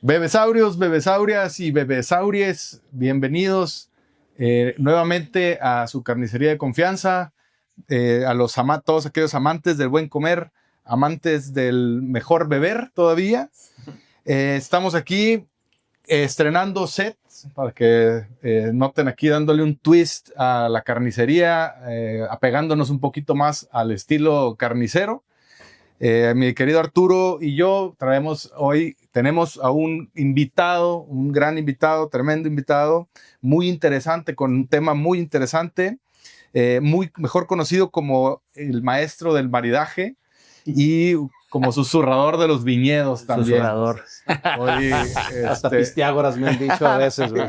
Bebesaurios, bebesaurias y bebesauries, bienvenidos nuevamente a su carnicería de confianza, a todos aquellos amantes del buen comer, amantes del mejor beber todavía. Estamos aquí estrenando set, para que noten aquí dándole un twist a la carnicería, apegándonos un poquito más al estilo carnicero. Mi querido Arturo y yo tenemos a un invitado, un gran invitado, tremendo invitado, muy interesante, con un tema muy interesante, muy mejor conocido como el maestro del maridaje y como susurrador de los viñedos también. Susurrador. Hoy, Hasta Pistiágoras me han dicho a veces, güey.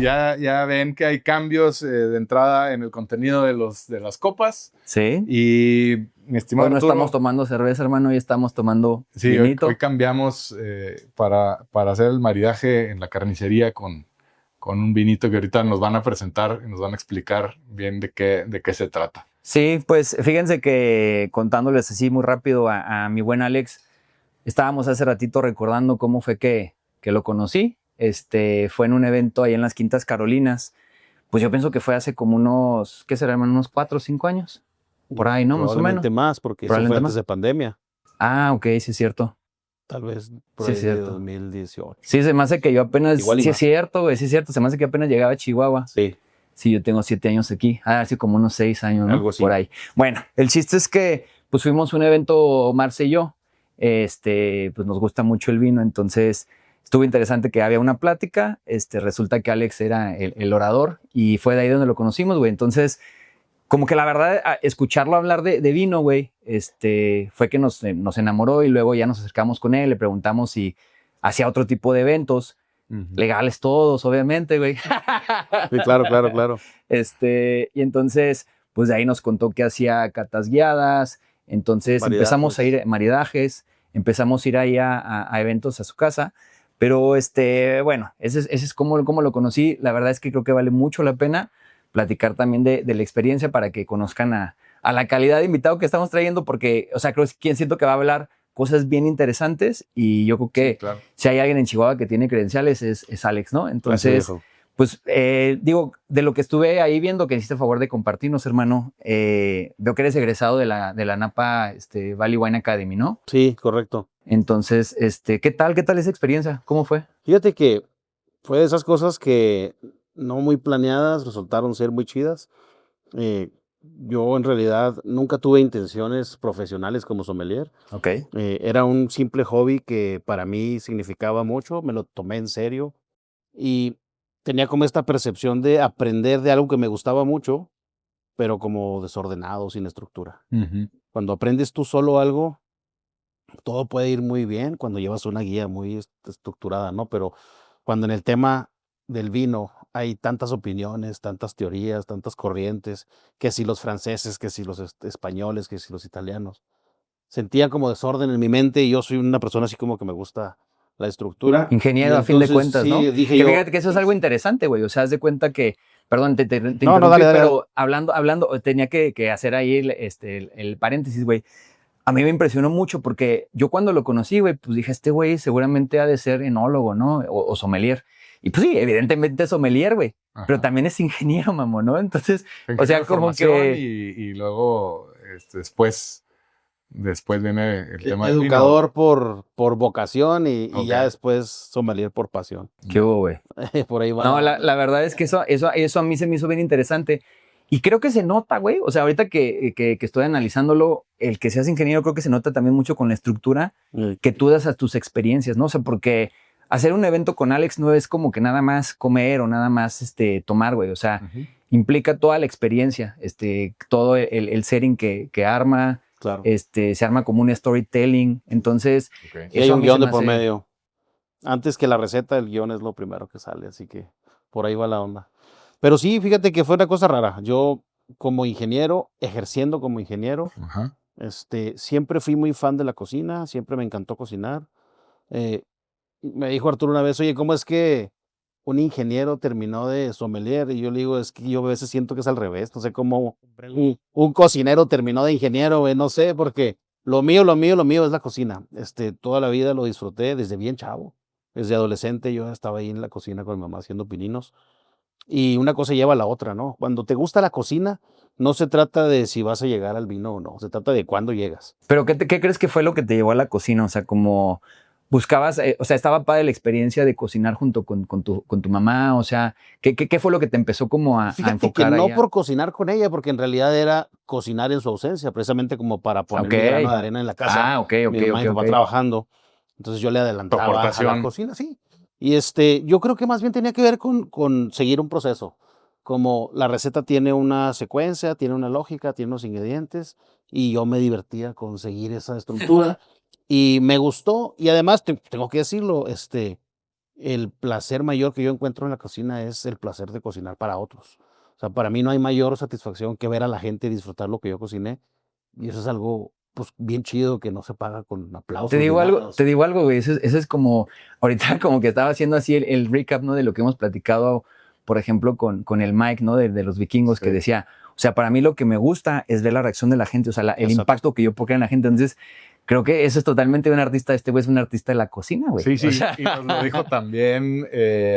ya ven que hay cambios de entrada en el contenido de las copas. Sí. Y mi estimado Hoy no Arturo, estamos tomando cerveza, hermano, hoy estamos tomando sí, vinito. hoy cambiamos para hacer el maridaje en la carnicería con un vinito que ahorita nos van a presentar y nos van a explicar bien de qué se trata. Sí, pues fíjense que contándoles así muy rápido a mi buen Alex, estábamos hace ratito recordando cómo fue que lo conocí. Fue en un evento ahí en las Quintas Carolinas. Pues yo pienso que fue hace como unos, ¿qué será, hermano? Unos 4 o 5 años. Por ahí, ¿no? Más o menos. Probablemente más, porque eso fue antes de pandemia. Ah, ok, sí es cierto. Tal vez por Sí, ahí es de cierto. 2018. Sí, se me hace que yo apenas... Igual y sí, más. es cierto, güey, sí es cierto. Se me hace que apenas llegaba a Chihuahua. Sí. Sí, yo tengo 7 años aquí. Así como unos 6 años, ¿no? Algo así. Por ahí. Bueno, el chiste es que pues fuimos a un evento, Marce y yo. Pues nos gusta mucho el vino, entonces estuvo interesante que había una plática. Resulta que Alex era el orador y fue de ahí donde lo conocimos, güey. Entonces, como que la verdad, escucharlo hablar de vino, güey, fue que nos enamoró y luego ya nos acercamos con él, le preguntamos si hacía otro tipo de eventos. Legales todos, obviamente, güey. Sí, claro. Y entonces, pues de ahí nos contó que hacía catas guiadas. Entonces Maridajes. empezamos a ir maridajes, empezamos a ir ahí a eventos a su casa. Pero bueno, ese es como lo conocí. La verdad es que creo que vale mucho la pena platicar también de la experiencia para que conozcan a la calidad de invitado que estamos trayendo, porque, o sea, creo que siento que va a hablar cosas bien interesantes y yo creo que Sí, claro. si hay alguien en Chihuahua que tiene credenciales es Alex, ¿no? Entonces, pues digo, de lo que estuve ahí viendo que hiciste favor de compartirnos, hermano, veo que eres egresado de la Napa Valley Wine Academy, ¿no? Sí, correcto. Entonces, ¿qué tal esa experiencia? ¿Cómo fue? Fíjate que fue de esas cosas que no muy planeadas, resultaron ser muy chidas. Yo en realidad nunca tuve intenciones profesionales como sommelier. Ok. Era un simple hobby que para mí significaba mucho, me lo tomé en serio y tenía como esta percepción de aprender de algo que me gustaba mucho, pero como desordenado, sin estructura. Cuando aprendes tú solo algo, todo puede ir muy bien cuando llevas una guía muy estructurada, ¿no? Pero cuando en el tema del vino hay tantas opiniones, tantas teorías, tantas corrientes, que si los franceses, que si los españoles, que si los italianos, sentía como desorden en mi mente y yo soy una persona así como que me gusta la estructura. Ingeniero, Y a fin de entonces, cuentas, sí, ¿no? dije Que yo, fíjate que eso es algo interesante, güey. O sea, haz de cuenta que, perdón, te No, interrumpí, dale, pero hablando, tenía que hacer ahí el paréntesis, güey. A mí me impresionó mucho porque yo cuando lo conocí, güey, pues dije, este güey seguramente ha de ser enólogo, ¿no? O sommelier. Y pues sí, evidentemente es sommelier, güey. Pero también es ingeniero, mamón, ¿no? Entonces, o sea, como que... Y luego, después viene el tema del vino. educador por vocación y Ok. ya después sommelier por pasión. ¿Qué hubo, güey? Por ahí va. No, la verdad es que eso a mí se me hizo bien interesante. Y creo que se nota, güey. O sea, ahorita que estoy analizándolo, el que seas ingeniero creo que se nota también mucho con la estructura que tú das a tus experiencias, ¿no? O sea, porque hacer un evento con Alex no es como que nada más comer o nada más tomar, güey. O sea, implica toda la experiencia, todo el setting que arma. Claro. Se arma como un storytelling. Entonces, Y hay eso a un mí guión se de me por hace- medio. Antes que la receta, el guión es lo primero que sale, así que por ahí va la onda. Pero sí, fíjate que fue una cosa rara. Yo, como ingeniero, ejerciendo como ingeniero, Ajá. siempre fui muy fan de la cocina, siempre me encantó cocinar. Me dijo Arturo una vez, oye, ¿cómo es que un ingeniero terminó de sommelier? Y yo le digo, es que yo a veces siento que es al revés. No sé cómo un cocinero terminó de ingeniero, güey, no sé, porque Lo mío es la cocina. Toda la vida lo disfruté desde bien chavo. Desde adolescente yo estaba ahí en la cocina con mi mamá haciendo pininos. Y una cosa lleva a la otra, ¿no? Cuando te gusta la cocina, no se trata de si vas a llegar al vino o no, se trata de cuándo llegas. Pero ¿qué crees que fue lo que te llevó a la cocina? O sea, como buscabas, o sea, estaba padre la experiencia de cocinar junto con tu mamá, o sea, ¿qué fue lo que te empezó como a Fíjate que enfocar no allá? por cocinar con ella, porque en realidad era cocinar en su ausencia, precisamente como para poner Ok. mi grano de arena en la casa. Ah, ok, Mi mamá y mi papá ok. trabajando. Entonces yo le adelantaba a la aportación. cocina, sí. Y yo creo que más bien tenía que ver con seguir un proceso. Como la receta tiene una secuencia, tiene una lógica, tiene unos ingredientes, y yo me divertía con seguir esa estructura. Y me gustó, y además tengo que decirlo, el placer mayor que yo encuentro en la cocina es el placer de cocinar para otros. O sea, para mí no hay mayor satisfacción que ver a la gente disfrutar lo que yo cociné. Y eso es algo, pues, bien chido que no se paga con Te aplausos ni digo nada. algo, te digo algo, güey. Eso es como, ahorita como que estaba haciendo así el recap, ¿no? De lo que hemos platicado, por ejemplo, con el Mike, ¿no? De los vikingos, que Sí. decía, o sea, para mí lo que me gusta es ver la reacción de la gente, o sea, el Exacto. impacto que yo puedo crear en la gente. Entonces, creo que eso es totalmente un artista. Este güey es un artista de la cocina, güey. Sí, sí, O sea, y nos lo dijo también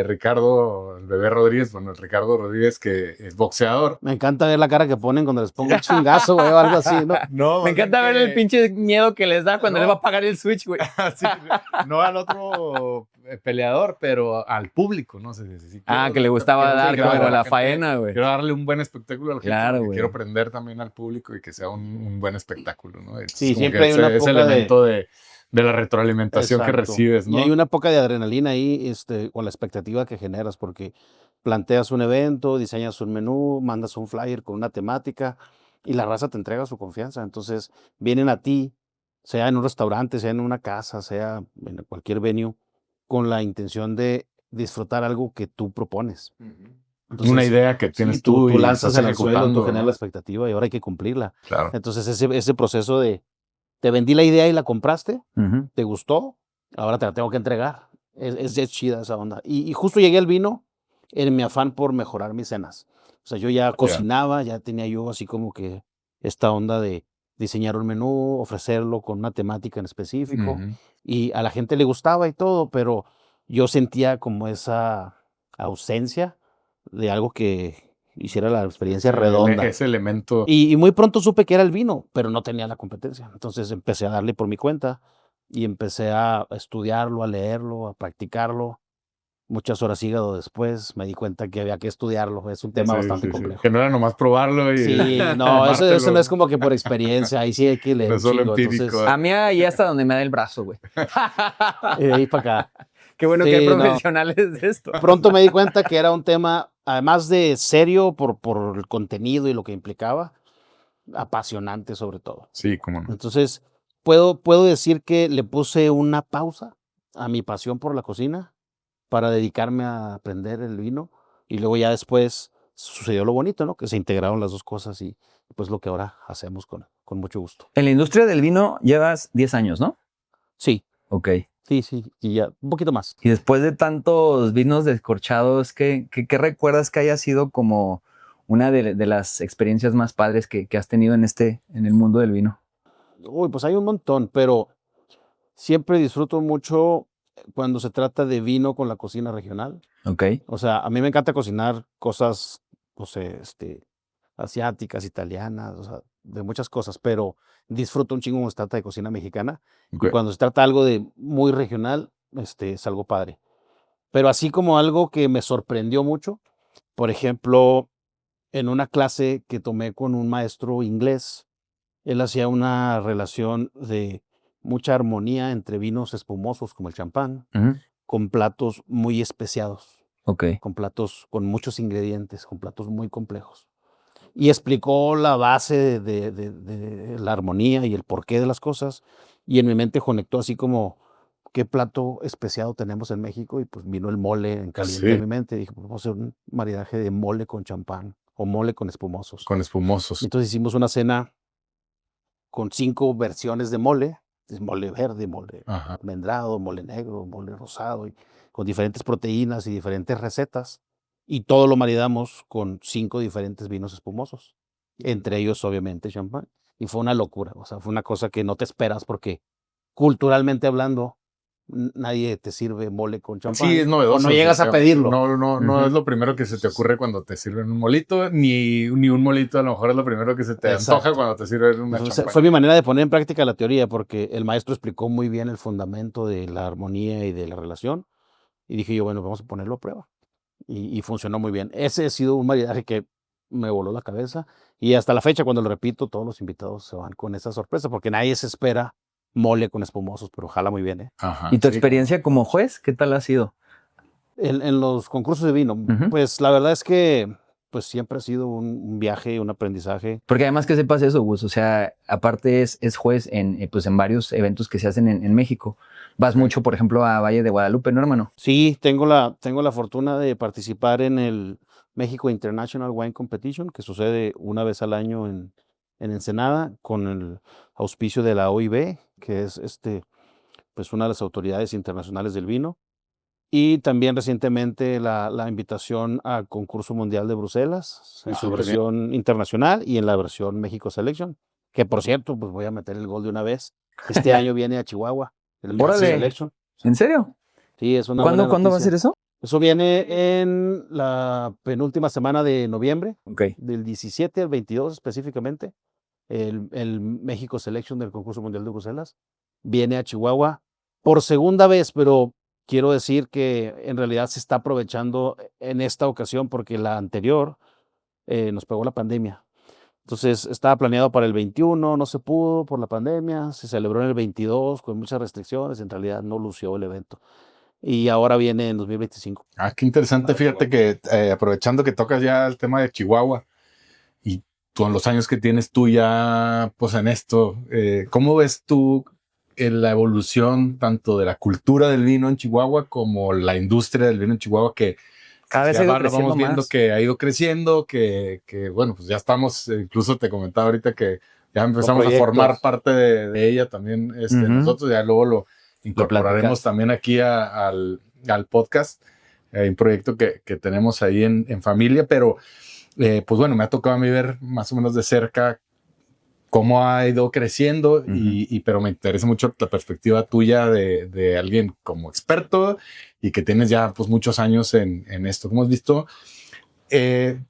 Ricardo, el bebé Rodríguez, bueno, el Ricardo Rodríguez, que es boxeador. Me encanta ver la cara que ponen cuando les pongo un chingazo, güey, o algo así, ¿no? No, me más bien encanta ver el que- pinche miedo que les da cuando No. les va a apagar el switch, güey. Sí, no al otro peleador, pero al público, no sé si Ah, que le gustaba quiero- dar quiero como darle a la gente- faena, güey. Quiero darle un buen espectáculo a la gente, Claro, porque güey. quiero prender también al público y que sea un buen espectáculo, ¿no? Entonces, Sí, como siempre que hay una ese poca elemento de la retroalimentación que Exacto. recibes, Y hay ¿no? una poca de adrenalina ahí, con la expectativa que generas, porque planteas un evento, diseñas un menú, mandas un flyer con una temática y la raza te entrega su confianza. Entonces, vienen a ti, sea en un restaurante, sea en una casa, sea en cualquier venue, con la intención de disfrutar algo que tú propones. Una Entonces, idea que sí, tienes tú tú y lanzas estás en el suelo, tú ejecutando, generas ¿no? la expectativa y ahora hay que cumplirla. Claro. Entonces, ese proceso de te vendí la idea y la compraste, Ujú. ¿te gustó? Ahora te la tengo que entregar. Es chida esa onda. Y justo llegué al vino en mi afán por mejorar mis cenas. O sea, yo ya cocinaba, ya tenía yo así como que esta onda de diseñar un menú, ofrecerlo con una temática en específico. Ujú. Y a la gente le gustaba y todo, pero yo sentía como esa ausencia de algo que hiciera la experiencia redonda. Ese elemento. Y muy pronto supe que era el vino, pero no tenía la competencia. Entonces empecé a darle por mi cuenta y empecé a estudiarlo, a leerlo, a practicarlo. Muchas horas hígado después me di cuenta que había que estudiarlo. Es un tema Sí, bastante sí, sí. complejo. Que no era nomás probarlo y Sí, no, eso no tomártelo. es como que por experiencia. Ahí sí hay que leer No un es solo chingo. empírico. Entonces, A mí ahí hasta donde me da el brazo, güey. de ahí para acá. Qué bueno que hay Sí, no. profesionales de esto. Pronto me di cuenta que era un tema, además de serio por el contenido y lo que implicaba, apasionante sobre todo. Sí, cómo no. Entonces, puedo decir que le puse una pausa a mi pasión por la cocina para dedicarme a aprender el vino y luego ya después sucedió lo bonito, ¿no? Que se integraron las dos cosas y pues lo que ahora hacemos con mucho gusto. En la industria del vino llevas 10 años, ¿no? Sí, Ok. sí, y ya un poquito más. Y después de tantos vinos descorchados, ¿qué recuerdas que haya sido como una de las experiencias más padres que has tenido en el mundo del vino? Uy, pues hay un montón, pero siempre disfruto mucho cuando se trata de vino con la cocina regional. Ok. O sea, a mí me encanta cocinar cosas, no sé, asiáticas, italianas, o sea, de muchas cosas, pero disfruto un chingo cuando se trata de cocina mexicana. Ok. Y cuando se trata algo de muy regional, es algo padre. Pero así como algo que me sorprendió mucho, por ejemplo, en una clase que tomé con un maestro inglés, él hacía una relación de mucha armonía entre vinos espumosos como el champán, Ujú. con platos muy especiados, Ok. con platos con muchos ingredientes, con platos muy complejos. Y explicó la base de la armonía y el porqué de las cosas. Y en mi mente conectó así como, ¿qué plato especiado tenemos en México? Y pues vino el mole en caliente a Sí, mi mente. Dije, pues vamos a hacer un maridaje de mole con champán o mole con espumosos. con espumosos. Entonces hicimos una cena con 5 versiones de mole. Mole verde, mole Ajá. almendrado, mole negro, mole rosado, y con diferentes proteínas y diferentes recetas. Y todo lo maridamos con 5 diferentes vinos espumosos, entre ellos obviamente champán. y fue una locura. O sea, fue una cosa que no te esperas porque culturalmente hablando, nadie te sirve mole con champán. Sí, es novedoso. O no llegas a pedirlo. No es lo primero que se te ocurre cuando te sirven un molito, ni un molito a lo mejor es lo primero que se te antoja cuando te sirven una champán. Fue mi manera de poner en práctica la teoría porque el maestro explicó muy bien el fundamento de la armonía y de la relación. Y dije yo, bueno, vamos a ponerlo a prueba. Y funcionó muy bien. Ese ha sido un maridaje que me voló la cabeza. Y hasta la fecha, cuando lo repito, todos los invitados se van con esa sorpresa porque nadie se espera mole con espumosos, pero jala muy bien, ¿eh? Ajá, ¿Y tu sí. experiencia como juez, qué tal ha sido? En los concursos de vino, pues la verdad es que pues siempre ha sido un viaje, un aprendizaje. Porque además que sepas eso, Gus, o sea, aparte es juez pues en varios eventos que se hacen en México. Vas mucho, por ejemplo, a Valle de Guadalupe, ¿no, hermano? Sí, tengo la fortuna de participar en el México International Wine Competition, que sucede una vez al año en Ensenada, con el auspicio de la OIB, que es pues una de las autoridades internacionales del vino. Y también recientemente la invitación al Concurso Mundial de Bruselas, en su versión internacional y en la versión México Selection, que por cierto, pues voy a meter el gol de una vez. Este año viene a Chihuahua, el México Órale. Selection. ¿En serio? Sí, es una ¿Cuándo buena va a noticia. ser eso? Eso viene en la penúltima semana de noviembre, Ok. del 17 al 22 específicamente. El México Selection del Concurso Mundial de Bruselas viene a Chihuahua por segunda vez, pero quiero decir que en realidad se está aprovechando en esta ocasión porque la anterior nos pegó la pandemia. Entonces estaba planeado para el 21, no se pudo por la pandemia, se celebró en el 22 con muchas restricciones, en realidad no lució el evento. Y ahora viene en 2025. Ah, qué interesante. Fíjate que aprovechando que tocas ya el tema de Chihuahua y con los años que tienes tú ya pues en esto, ¿cómo ves tú la evolución tanto de la cultura del vino en Chihuahua como la industria del vino en Chihuahua que Cada vez ha ido creciendo vamos viendo más. que ha ido creciendo, que bueno, pues ya estamos, incluso te comentaba ahorita que ya empezamos a formar parte de ella también, nosotros ya luego lo incorporaremos también aquí al podcast, un proyecto que tenemos ahí en familia, pero pues bueno, me ha tocado a mí ver más o menos de cerca cómo ha ido creciendo, pero me interesa mucho la perspectiva tuya de alguien como experto y que tienes ya pues muchos años en esto. ¿Cómo has visto?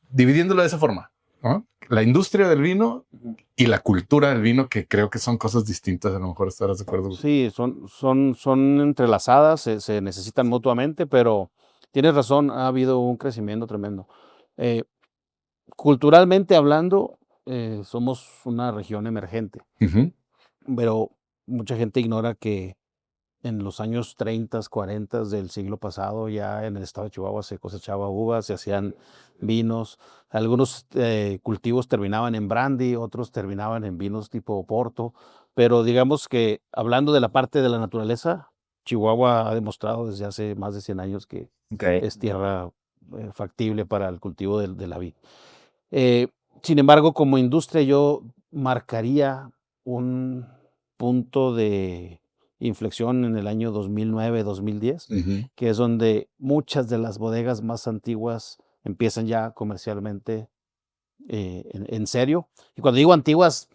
Dividiéndolo de esa forma, ¿no? La industria del vino y la cultura del vino, que creo que son cosas distintas, a lo mejor estarás de acuerdo. Sí, son entrelazadas, se necesitan mutuamente, pero tienes razón, ha habido un crecimiento tremendo. Culturalmente hablando, somos una región emergente, pero mucha gente ignora que en los años 30, 40 del siglo pasado, ya en el estado de Chihuahua se cosechaba uvas, se hacían vinos, algunos cultivos terminaban en brandy, otros terminaban en vinos tipo Oporto, pero digamos que hablando de la parte de la naturaleza, Chihuahua ha demostrado desde hace más de 100 años que es tierra factible para el cultivo de la vid. Sin embargo, como industria yo marcaría un punto de inflexión en el año 2009-2010, que es donde muchas de las bodegas más antiguas empiezan ya comercialmente en serio. Y cuando digo antiguas,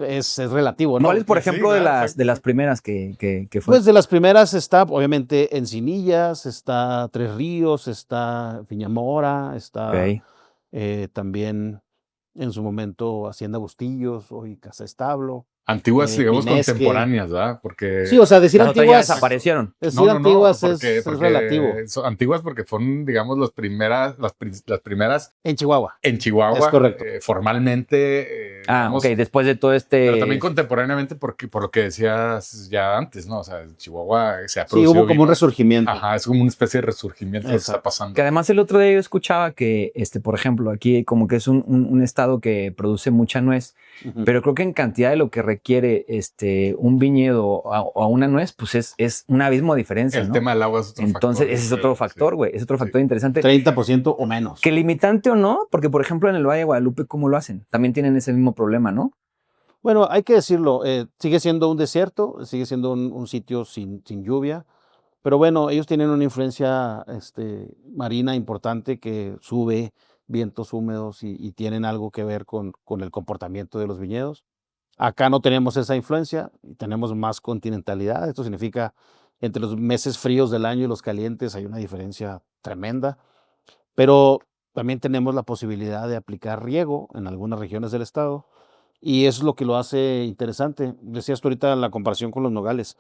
es relativo, ¿no? ¿Cuál es, por ejemplo, Sí, de claro, las primeras que fue? Pues de las primeras está, obviamente, Encinillas, está Tres Ríos, está Viñamora, está también en su momento Hacienda Bustillos, hoy Casa Establo. Antiguas, digamos, Pinesque. contemporáneas, ¿verdad? Porque... Sí, o sea, decir Las otras ya antiguas... desaparecieron. Decir antiguas porque es relativo. son antiguas porque fueron, digamos, las primeras En Chihuahua. en Chihuahua, Es correcto. Formalmente. Digamos, ok, después de todo este... Pero también contemporáneamente por lo que decías ya antes, ¿no? O sea, en Chihuahua se ha Sí, producido hubo como un resurgimiento. Ajá, es como una especie de resurgimiento que está pasando. Que además el otro día yo escuchaba que, por ejemplo, aquí como que es un estado que produce mucha nuez, pero creo que en cantidad de lo que requiere un viñedo o una nuez, pues es un abismo de diferencia, El ¿no? tema del agua es otro factor. Entonces, ese es otro factor, güey. Es otro factor interesante. 30% o menos. Que limitante o no, porque por ejemplo en el Valle de Guadalupe, ¿cómo lo hacen? También tienen ese mismo problema, ¿no? Bueno, hay que decirlo, sigue siendo un desierto, sigue siendo un sitio sin lluvia, pero bueno, ellos tienen una influencia marina importante que sube vientos húmedos y tienen algo que ver con el comportamiento de los viñedos. Acá no tenemos esa influencia y tenemos más continentalidad. Esto significa entre los meses fríos del año y los calientes hay una diferencia tremenda, pero también tenemos la posibilidad de aplicar riego en algunas regiones del estado y eso es lo que lo hace interesante. Decías tú ahorita la comparación con los nogales,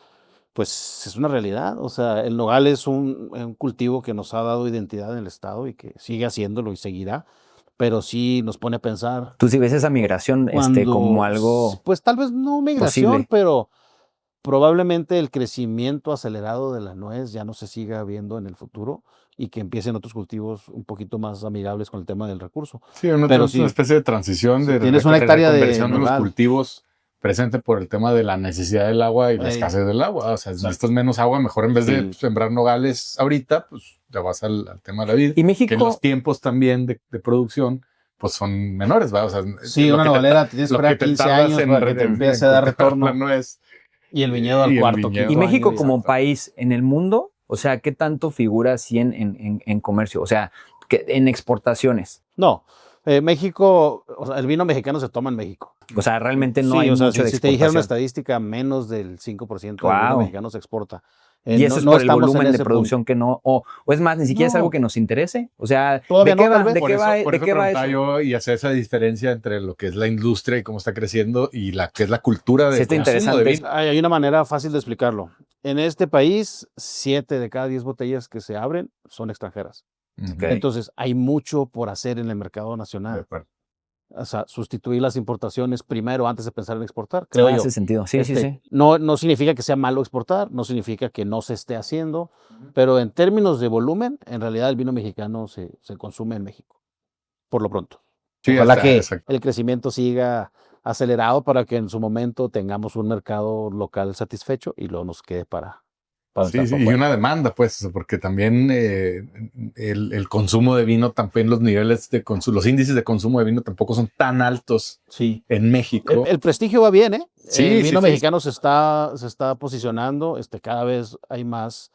pues es una realidad. O sea, el nogal es un cultivo que nos ha dado identidad en el estado y que sigue haciéndolo y seguirá, pero sí nos pone a pensar Tú sí ves esa migración como algo pues tal vez no migración, posible. pero probablemente el crecimiento acelerado de la nuez ya no se siga viendo en el futuro y que empiecen otros cultivos un poquito más amigables con el tema del recurso. Sí, Pero es una sí, especie de transición, si de tienes una hectárea de reconversión de los nogal, cultivos presente por el tema de la necesidad del agua y la ey, escasez del agua. O sea, si exacto. necesitas menos agua, mejor en vez de Sí. sembrar nogales ahorita, pues te vas al tema de la vid. Y México, Que los tiempos también de producción pues son menores, ¿va? O sea, Sí, lo una que te nogalera tienes que lo esperar que te 15 tardas años en para que te empiece a dar cultivar la retorno. nuez Y el viñedo al y el cuarto, viñedo. y quinto México año. como país en el mundo, o sea, ¿qué tanto figura así en comercio? O sea, en exportaciones. No, México, o sea, el vino mexicano se toma en México. O sea, realmente no Sí, hay o sea, mucho de si te dijera una exportación. estadística, menos del 5% del vino Wow. mexicano se exporta. Y eso No, es no por el estamos en volumen de ese producción punto. que no, o es más, ni siquiera es algo No, que nos interese. O sea, todavía ¿de qué no, tal va? vez. ¿De Por qué eso, va? por ¿De eso qué va preguntaba eso? yo y hacer esa diferencia entre lo que es la industria y cómo está creciendo y la que es la cultura Sí, de está consumo de interesante. vino. Hay una manera fácil de explicarlo. En este país, 7 de cada 10 botellas que se abren son extranjeras. Ok. Entonces, hay mucho por hacer en el mercado De nacional. acuerdo. O sea, sustituir las importaciones primero antes de pensar en exportar, creo yo. Hace sentido. Sí, sí, sí. No significa que sea malo exportar, no significa que no se esté haciendo, pero en términos de volumen, en realidad el vino mexicano se consume en México, por lo pronto. Sí, Ojalá está, que exacto. el crecimiento siga acelerado para que en su momento tengamos un mercado local satisfecho y luego nos quede para Sí, aventar sí, para y afuera. una demanda, pues, o sea, porque también el consumo de vino, también los niveles de consumo, los índices de consumo de vino tampoco son tan altos Sí. en México. El prestigio va bien, ¿eh? El Sí, sí, vino sí. mexicano se está posicionando, cada vez hay más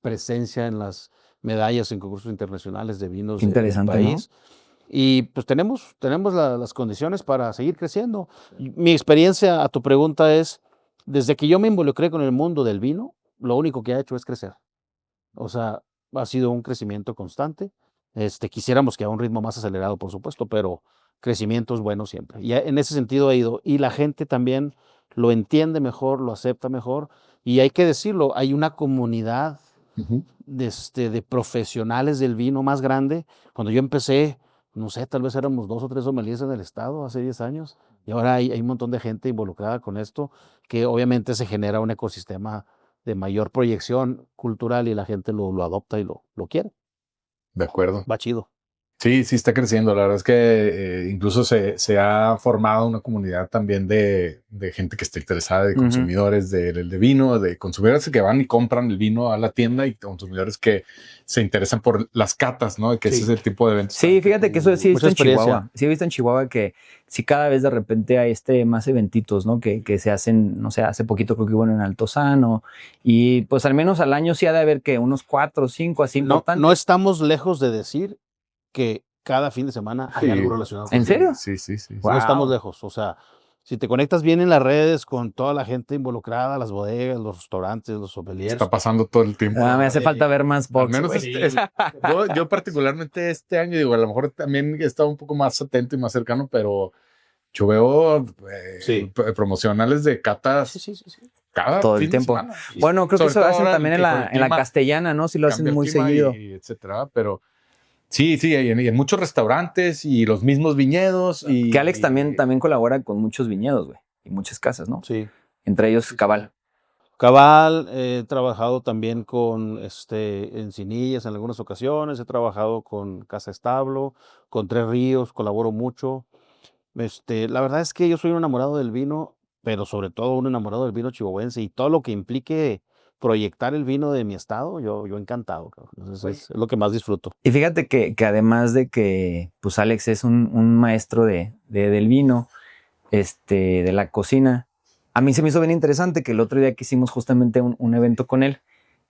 presencia en las medallas en concursos internacionales de vinos Qué del interesante, ¿no? país. Y pues tenemos las condiciones para seguir creciendo. Mi experiencia a tu pregunta es, desde que yo me involucré con el mundo del vino, lo único que ha hecho es crecer. O sea, ha sido un crecimiento constante. Quisiéramos que a un ritmo más acelerado, por supuesto, pero crecimiento es bueno siempre. Y en ese sentido ha ido. Y la gente también lo entiende mejor, lo acepta mejor. Y hay que decirlo, hay una comunidad Ujú. de profesionales del vino más grande. Cuando yo empecé, no sé, tal vez éramos 2 o 3 sommeliers en el estado hace 10 años. Y ahora hay un montón de gente involucrada con esto, que obviamente se genera un ecosistema de mayor proyección cultural y la gente lo adopta y lo quiere. De acuerdo. Va chido. Sí, sí está creciendo. La verdad es que incluso se ha formado una comunidad también de gente que está interesada, de Ujú. consumidores de vino, de consumidores que van y compran el vino a la tienda y consumidores que se interesan por las catas, ¿no? Que ese es el tipo de eventos. Sí, fíjate que eso sí he visto Mucha en experiencia. Chihuahua. Sí he visto en Chihuahua que sí cada vez de repente hay más eventitos, ¿no? Que se hacen, no sé, hace poquito creo que hubo en Altozano y pues al menos al año sí ha de haber que unos 4 o 5 así No importantes. estamos lejos de decir que cada fin de semana hay Sí. algo relacionado con ¿En el serio? vino. Sí, sí, sí. Wow. No estamos lejos. O sea, si te conectas bien en las redes con toda la gente involucrada, las bodegas, los restaurantes, los sommeliers. Está pasando todo el tiempo. Me hace falta ver más Al box. menos güey. yo particularmente este año, digo, a lo mejor también he estado un poco más atento y más cercano, pero yo veo Sí. promocionales de catas Sí. cada Todo el fin tiempo. de semana. Bueno, creo que Sobre eso todo hacen ahora también que en con el la clima castellana, ¿no? Sí lo hacen cambia el muy clima seguido. y etcétera, pero sí, y en muchos restaurantes y los mismos viñedos y Que Alex también colabora con muchos viñedos, güey, y muchas casas, ¿no? Sí. Entre ellos Cabal. Cabal, he trabajado también con Encinillas en algunas ocasiones, he trabajado con Casa Establo, con Tres Ríos, colaboro mucho. La verdad es que yo soy un enamorado del vino, pero sobre todo un enamorado del vino chihuahuense y todo lo que implique proyectar el vino de mi estado, yo encantado, cabrón. Entonces, es lo que más disfruto. Y fíjate que además de que pues Alex es un maestro del vino, de la cocina, a mí se me hizo bien interesante que el otro día que hicimos justamente un evento con él,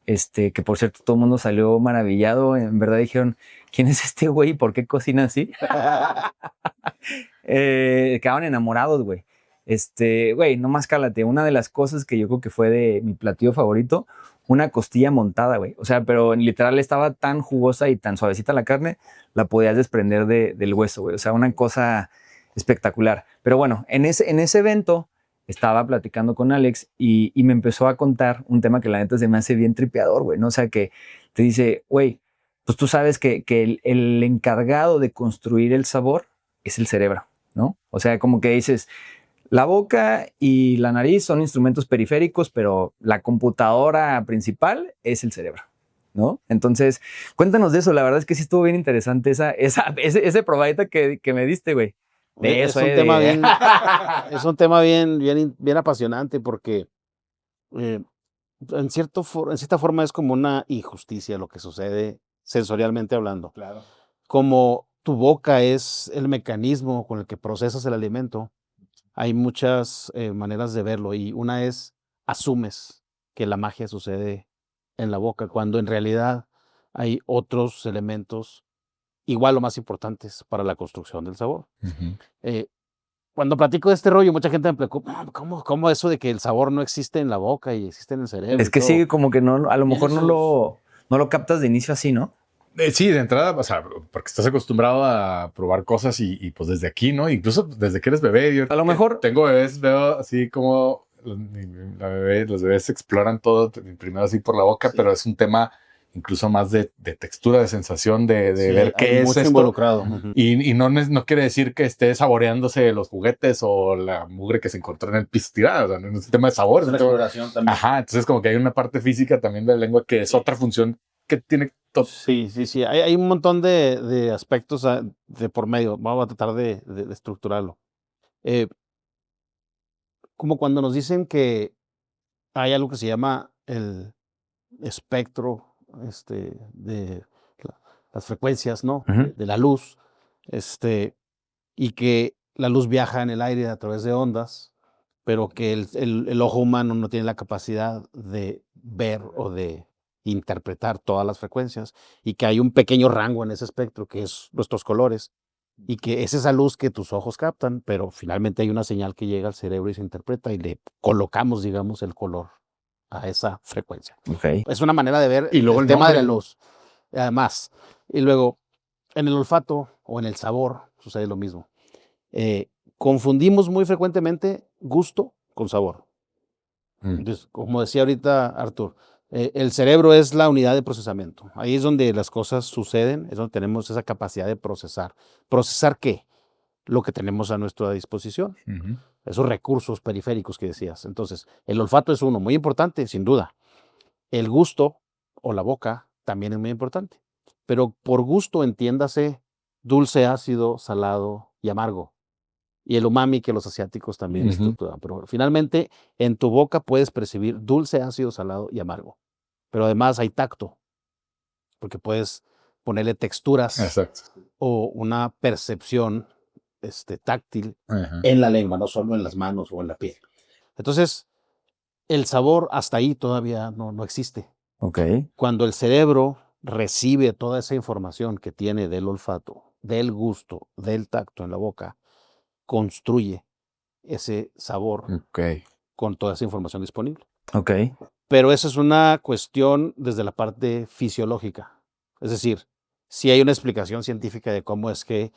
que por cierto todo el mundo salió maravillado, en verdad dijeron, ¿quién es este güey? ¿Por qué cocina así? Quedaban enamorados, güey. Güey, nomás cálate. Una de las cosas que yo creo que fue de mi platillo favorito, una costilla montada, güey. O sea, pero literal estaba tan jugosa y tan suavecita la carne, la podías desprender del hueso, güey. O sea, una cosa espectacular. Pero bueno, en ese evento estaba platicando con Alex y me empezó a contar un tema que la neta se me hace bien tripeador, güey, ¿no? O sea, que te dice, güey, pues tú sabes que el encargado de construir el sabor es el cerebro, ¿no? O sea, como que dices, la boca y la nariz son instrumentos periféricos, pero la computadora principal es el cerebro, ¿no? Entonces, cuéntanos de eso. La verdad es que sí estuvo bien interesante ese probadita que me diste, güey. De eso, es un tema bien apasionante porque eh, en cierta forma es como una injusticia lo que sucede sensorialmente hablando. Claro. Como tu boca es el mecanismo con el que procesas el alimento, hay muchas maneras de verlo y una es asumes que la magia sucede en la boca cuando en realidad hay otros elementos igual o más importantes para la construcción del sabor. Eh, Cuando platico de este rollo, mucha gente me preocupa, ¿cómo eso de que el sabor no existe en la boca y existe en el cerebro? Es que sí, como que no, a lo mejor Tiene no lo captas de inicio así, ¿no? Sí, de entrada, o sea, porque estás acostumbrado a probar cosas y pues desde aquí, ¿no? Incluso desde que eres bebé. Yo A lo mejor- tengo bebés, veo así como los bebés exploran todo primero así por la boca, Sí. pero es un tema incluso más de textura, de sensación, de Sí, ver qué hay es mucho esto. involucrado. Ujú. Y no quiere decir que esté saboreándose los juguetes o la mugre que se encontró en el piso tirada. O sea, no es un tema de sabor. Es una un tema- exploración también. Ajá, entonces como que hay una parte física también de la lengua que es otra función que tiene Sí. Hay un montón de aspectos de por medio. Vamos a tratar de estructurarlo. Eh, Como cuando nos dicen que hay algo que se llama el espectro de las frecuencias, ¿no? Ujú. De la luz, y que la luz viaja en el aire a través de ondas, pero que el ojo humano no tiene la capacidad de ver o de interpretar todas las frecuencias y que hay un pequeño rango en ese espectro que es nuestros colores y que es esa luz que tus ojos captan, pero finalmente hay una señal que llega al cerebro y se interpreta y le colocamos, digamos, el color a esa frecuencia. Ok. Es una manera de ver Y luego el el tema de la nombre. luz. Además, y luego en el olfato o en el sabor sucede lo mismo. Confundimos muy frecuentemente gusto con sabor. Entonces, como decía ahorita Artur, el cerebro es la unidad de procesamiento. Ahí es donde las cosas suceden, es donde tenemos esa capacidad de procesar. ¿Procesar qué? Lo que tenemos a nuestra disposición. Ujú. Esos recursos periféricos que decías. Entonces, el olfato es uno, muy importante, sin duda. El gusto o la boca también es muy importante. Pero por gusto entiéndase dulce, ácido, salado y amargo. Y el umami que los asiáticos también Ujú. estructuran. Pero finalmente, en tu boca puedes percibir dulce, ácido, salado y amargo. Pero además hay tacto, porque puedes ponerle texturas Exacto. o una percepción táctil Ajá. en la lengua, no solo en las manos o en la piel. Entonces, el sabor hasta ahí todavía no existe. Ok. Cuando el cerebro recibe toda esa información que tiene del olfato, del gusto, del tacto en la boca, construye ese sabor Ok. con toda esa información disponible. Ok. Pero eso es una cuestión desde la parte fisiológica. Es decir, sí hay una explicación científica de cómo es que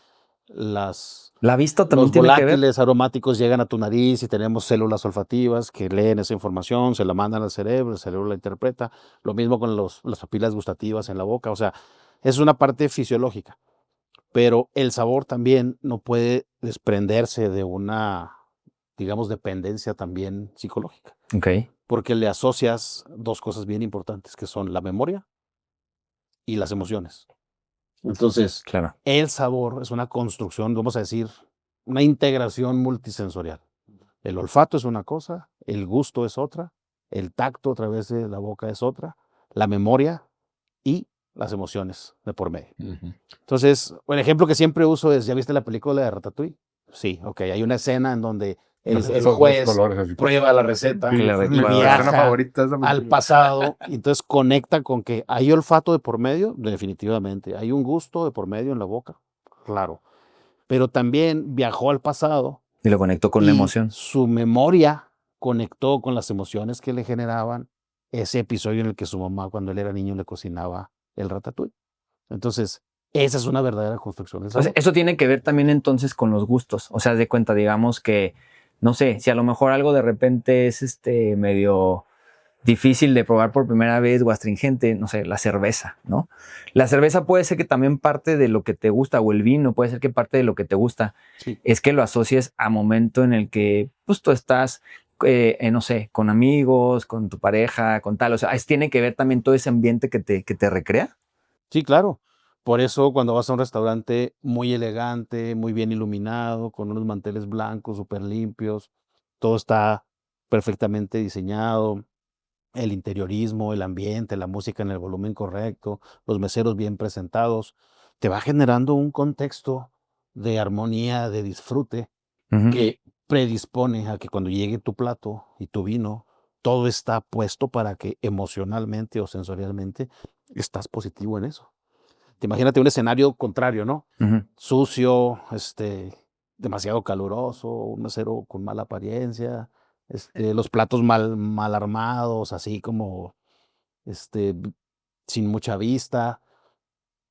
La vista también los tiene que ver. volátiles aromáticos llegan a tu nariz y tenemos células olfativas que leen esa información, se la mandan al cerebro, el cerebro la interpreta. Lo mismo con las papilas gustativas en la boca. O sea, es una parte fisiológica. Pero el sabor también no puede desprenderse de una, digamos, dependencia también psicológica. Ok. Porque le asocias dos cosas bien importantes, que son la memoria y las emociones. Entonces, Claro. el sabor es una construcción, vamos a decir, una integración multisensorial. El olfato es una cosa, el gusto es otra, el tacto a través de la boca es otra, la memoria y las emociones de por medio. Ujú. Entonces, el ejemplo que siempre uso es, ¿ya viste la película de Ratatouille? Sí, ok, hay una escena en donde el Esos dos juez colores así. prueba la receta Sí, Claro, esa es mi claro. viaja escena favorita de esa al película. pasado y entonces conecta con que hay olfato de por medio, definitivamente, hay un gusto de por medio en la boca, claro, pero también viajó al pasado Y lo conectó con la y emoción. su memoria conectó con las emociones que le generaban ese episodio en el que su mamá, cuando él era niño, le cocinaba el ratatouille. Entonces, esa es una verdadera construcción del O sea, sabor. eso tiene que ver también entonces con los gustos. O sea, haz de cuenta, digamos que, no sé, si a lo mejor algo de repente es medio difícil de probar por primera vez o astringente, no sé, la cerveza, ¿no? La cerveza puede ser que también parte de lo que te gusta, o el vino puede ser que parte de lo que te gusta Sí. es que lo asocies a momento en el que pues tú estás, no sé, con amigos, con tu pareja, con tal. O sea, tiene que ver también todo ese ambiente que te recrea. Sí, claro. Por eso cuando vas a un restaurante muy elegante, muy bien iluminado, con unos manteles blancos súper limpios, todo está perfectamente diseñado, el interiorismo, el ambiente, la música en el volumen correcto, los meseros bien presentados, te va generando un contexto de armonía, de disfrute, Ujú. que predispone a que cuando llegue tu plato y tu vino, todo está puesto para que emocionalmente o sensorialmente estás positivo en eso. Te imagínate un escenario contrario, ¿no? Ujú. Sucio, demasiado caluroso, un mesero con mala apariencia, los platos mal armados, así como, b sin mucha vista,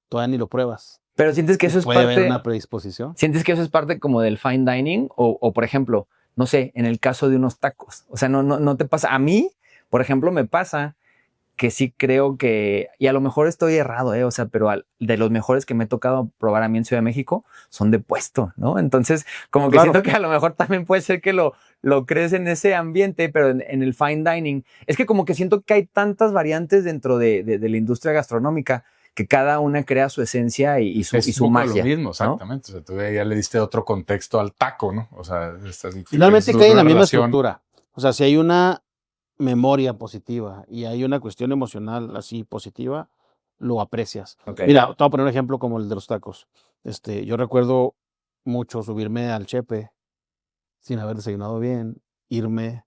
todavía ni lo pruebas, Pero sientes que y eso es puede haber parte, una predisposición. sientes que eso es parte como del fine dining o por ejemplo, no sé, en el caso de unos tacos. O sea, no te pasa. A mí, por ejemplo, me pasa que sí creo que, y a lo mejor estoy errado, o sea, pero de los mejores que me he tocado probar a mí en Ciudad de México son de puesto, ¿no? Entonces, como que Claro. siento que a lo mejor también puede ser que lo crees en ese ambiente, pero en el fine dining. Es que como que siento que hay tantas variantes dentro de la industria gastronómica que cada una crea su esencia y Es su un poco magia. lo mismo, ¿no? exactamente. O sea, tú ya le diste otro contexto al taco, ¿no? O sea, Finalmente cae en una la misma relación. estructura. O sea, si hay una memoria positiva y hay una cuestión emocional así positiva, lo aprecias. Ok. Mira, te voy a poner un ejemplo como el de los tacos. Yo recuerdo mucho subirme al Chepe sin haber desayunado bien, irme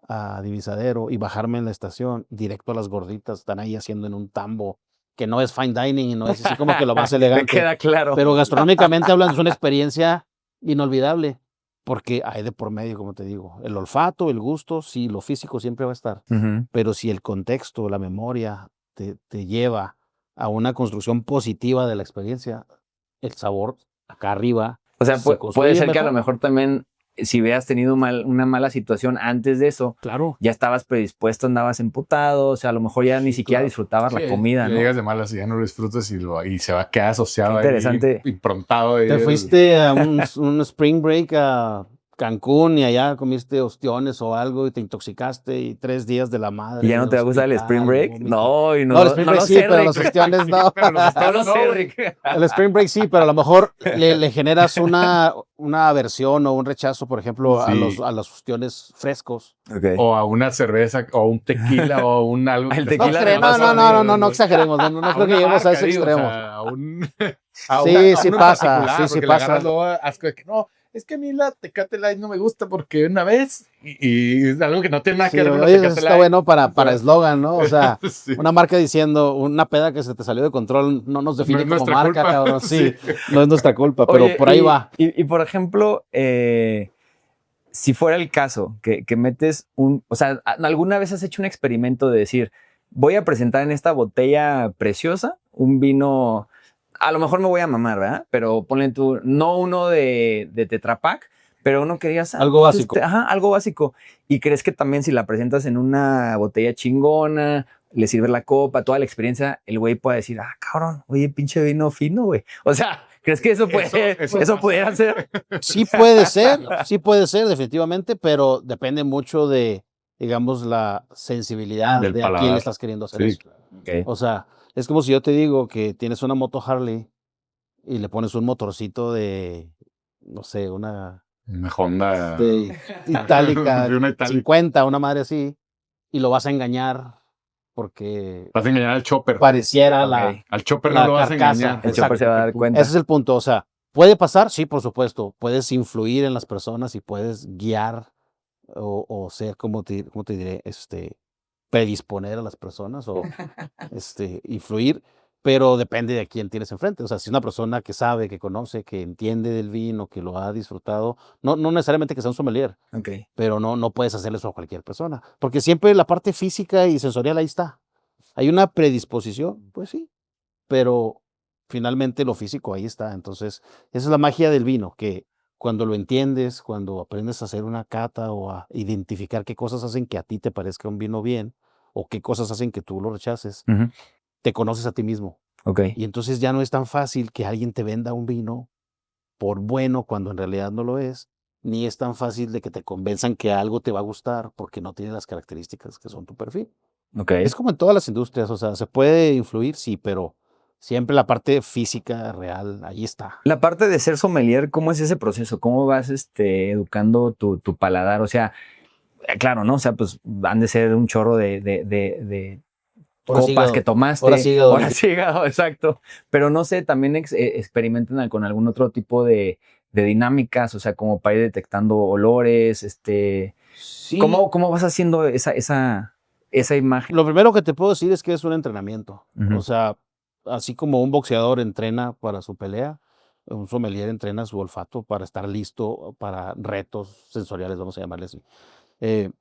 a Divisadero y bajarme en la estación directo a las gorditas, están ahí haciendo en un tambo, que no es fine dining y no es así como que lo más Me elegante, queda claro. pero gastronómicamente hablando es una experiencia inolvidable, porque hay de por medio, como te digo, el olfato, el gusto, sí, lo físico siempre va a estar, Ujú. pero si el contexto, la memoria te lleva a una construcción positiva de la experiencia, el sabor acá arriba O sea, se puede construye ser que a lo mejor. mejor también, si hubieras tenido una mala situación antes de eso, Claro. ya estabas predispuesto, andabas emputado, o sea, a lo mejor ya ni Sí, siquiera claro. disfrutabas Sí, la comida, ya ¿no? llegas de malas y ya no lo disfrutas y se va a quedar Qué asociado ahí, interesante. improntado ahí. Te fuiste a un spring break a Cancún y allá comiste ostiones o algo y te intoxicaste y 3 días de la ¿Y madre ya en no el te va a gustar el Spring hospital, Break? vómito. No, y No, el spring no break lo sí, sé, pero Rick. los ostiones no. Pero los No ostiones lo no, sé, güey. Rick. El spring break sí, pero a lo mejor le generas una aversión o un rechazo, por ejemplo, Sí. a los ostiones frescos. Ok. O a una cerveza, o un tequila, o un algo que El te No tequila estás te creo, no, pasa, no, tomando. no, Rick. no, no, no exageremos, no, no A creo que una lleguemos a marca, ese digo, o extremo. sea, a un, Sí, a sí uno en pasa, particular, sí, sí porque le pasa. agarras luego asco de que no, es que a mí la Tecate Light no me gusta porque una vez, y es algo que no tiene nada que Sí, ver con la oye, eso Tecate está Light. bueno O para sea, eslogan, ¿no? O sea, sí, una marca diciendo, una peda que se te salió de control no nos no define es como nuestra marca, culpa. cabrón. Sí. Sí, no es nuestra culpa, pero Oye, por ahí va. por ejemplo, si fuera el caso que metes o sea, ¿alguna vez has hecho un experimento de decir, voy a presentar en esta botella preciosa un vino, a lo mejor me voy a mamar, ¿verdad? Pero ponle tú, no uno de Tetra Pak, pero uno que digas, Algo pues básico. algo básico. ¿Y crees que también si la presentas en una botella chingona, le sirve la copa, toda la experiencia, el güey puede decir, cabrón, oye, pinche vino fino, güey? O sea, ¿crees que eso Eso pudiera pasa. ser? Sí puede ser, definitivamente, pero depende mucho de, digamos, la sensibilidad Del de a quién le paladar. estás queriendo hacer Sí, eso. claro. Okay. O sea, es como si yo te digo que tienes una moto Harley y le pones un motorcito de, no sé, una Una Honda. itálica Sí, una Itálica. 50, una madre así, y lo vas a engañar porque Vas a engañar al chopper. pareciera Ok. Al chopper no la lo vas a carcasa. engañar. El chopper Exacto. se va a dar Ese cuenta. es el punto. O sea, ¿puede pasar? Sí, por supuesto. Puedes influir en las personas y puedes guiar o ser, cómo te diré? Predisponer a las personas o influir. pero depende de quién tienes enfrente. O sea, si es una persona que sabe, que conoce, que entiende del vino, que lo ha disfrutado, no necesariamente que sea un sommelier, Ok. pero no puedes hacerle eso a cualquier persona, porque siempre la parte física y sensorial ahí está. Hay una predisposición, pues sí, pero finalmente lo físico ahí está. Entonces, esa es la magia del vino, que cuando lo entiendes, cuando aprendes a hacer una cata o a identificar qué cosas hacen que a ti te parezca un vino bien o qué cosas hacen que tú lo rechaces, Ujú. te conoces a ti mismo. Ok. Y entonces ya no es tan fácil que alguien te venda un vino por bueno cuando en realidad no lo es, ni es tan fácil de que te convenzan que algo te va a gustar porque no tiene las características que son tu perfil. Ok. Es como en todas las industrias, o sea, se puede influir, sí, pero siempre la parte física, real, ahí está. La parte de ser sommelier, ¿cómo es ese proceso? ¿Cómo vas educando tu paladar? O sea, claro, ¿no? O sea, pues han de ser un chorro de Ahora sí, copas que hígado. tomaste. Ahora sí, hígado. Ahora sí, hígado, exacto. Pero no sé, también experimentan con algún otro tipo de dinámicas, o sea, como para ir detectando olores, Sí, ¿cómo vas haciendo esa imagen? lo primero que te puedo decir es que es un entrenamiento. Ujú. O sea, así como un boxeador entrena para su pelea, un sommelier entrena su olfato para estar listo para retos sensoriales, vamos a llamarles así. Eh,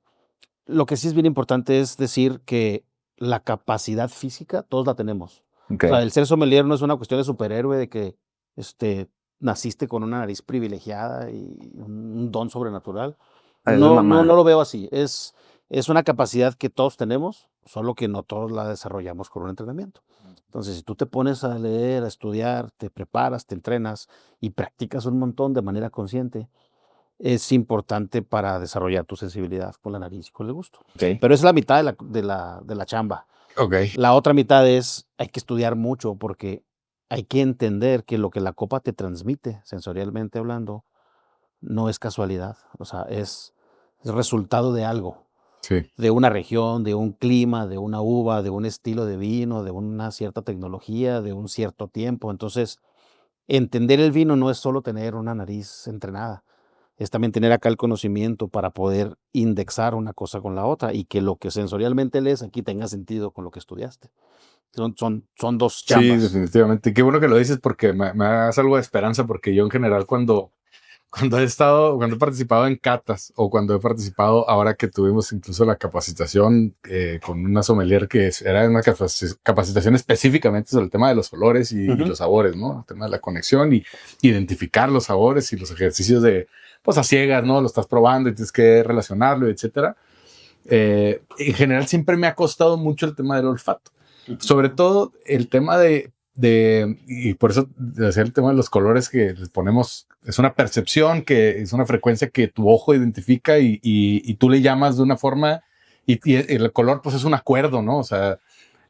lo que sí es bien importante es decir que la capacidad física todos la tenemos. Ok. O sea, el ser sommelier no es una cuestión de superhéroe, de que naciste con una nariz privilegiada y un don sobrenatural. Eso es No mamá. lo veo así. Es una capacidad que todos tenemos, solo que no todos la desarrollamos con un entrenamiento. Entonces, si tú te pones a leer, a estudiar, te preparas, te entrenas y practicas un montón de manera consciente, es importante para desarrollar tu sensibilidad con la nariz y con el gusto. Ok. Pero es la mitad de la chamba. Ok. La otra mitad es, hay que estudiar mucho porque hay que entender que lo que la copa te transmite, sensorialmente hablando, no es casualidad. O sea, es resultado de algo, Sí. de una región, de un clima, de una uva, de un estilo de vino, de una cierta tecnología, de un cierto tiempo. Entonces, entender el vino no es solo tener una nariz entrenada, es también tener acá el conocimiento para poder indexar una cosa con la otra y que lo que sensorialmente lees aquí tenga sentido con lo que estudiaste. Son dos Sí, chambas. definitivamente. Qué bueno que lo dices porque me das algo de esperanza porque yo en general cuando he participado en catas o cuando he participado ahora que tuvimos incluso la capacitación con una sommelier que era una capacitación específicamente sobre el tema de los olores y los sabores, ¿no? El tema de la conexión y identificar los sabores y los ejercicios de, pues a ciegas, ¿no? Lo estás probando y tienes que relacionarlo, etcétera. En general siempre me ha costado mucho el tema del olfato. Sobre todo el tema y por eso decía el tema de los colores que les ponemos, es una percepción, que es una frecuencia que tu ojo identifica y tú le llamas de una forma y el color pues es un acuerdo, ¿no? O sea,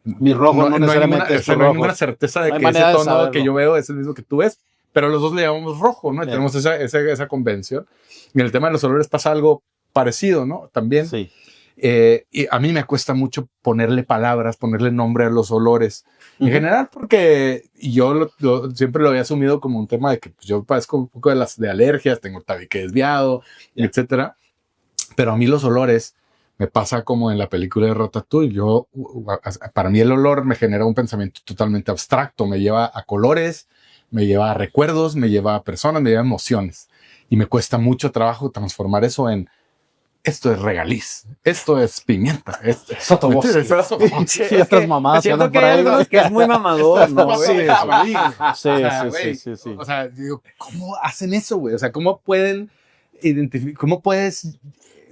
Mi rojo no necesariamente es tu no hay rojo. ninguna certeza de No hay que ese manera de tono saberlo. que yo veo es el mismo que tú ves, pero los dos le llamamos rojo, ¿no? Y Yeah. tenemos esa convención. Y en el tema de los olores pasa algo parecido, ¿no? También. Sí. Y a mí me cuesta mucho ponerle palabras, ponerle nombre a los olores. En general, porque yo siempre lo había asumido como un tema de que pues, yo padezco un poco de alergias, tengo el tabique desviado, etcétera. Pero a mí los olores me pasa como en la película de Ratatouille. Para mí el olor me genera un pensamiento totalmente abstracto, me lleva a colores, me lleva a recuerdos, me lleva a personas, me lleva a emociones. Y me cuesta mucho trabajo transformar eso en esto es regaliz, esto es pimienta, Sotobosque. Sotobosque. Sí, estas mamadas que Siento andan que por hay ahí. algunos que es muy mamador, ¿no? Sí. O sea, digo, ¿cómo hacen eso, güey? O sea, ¿cómo pueden identificar, cómo puedes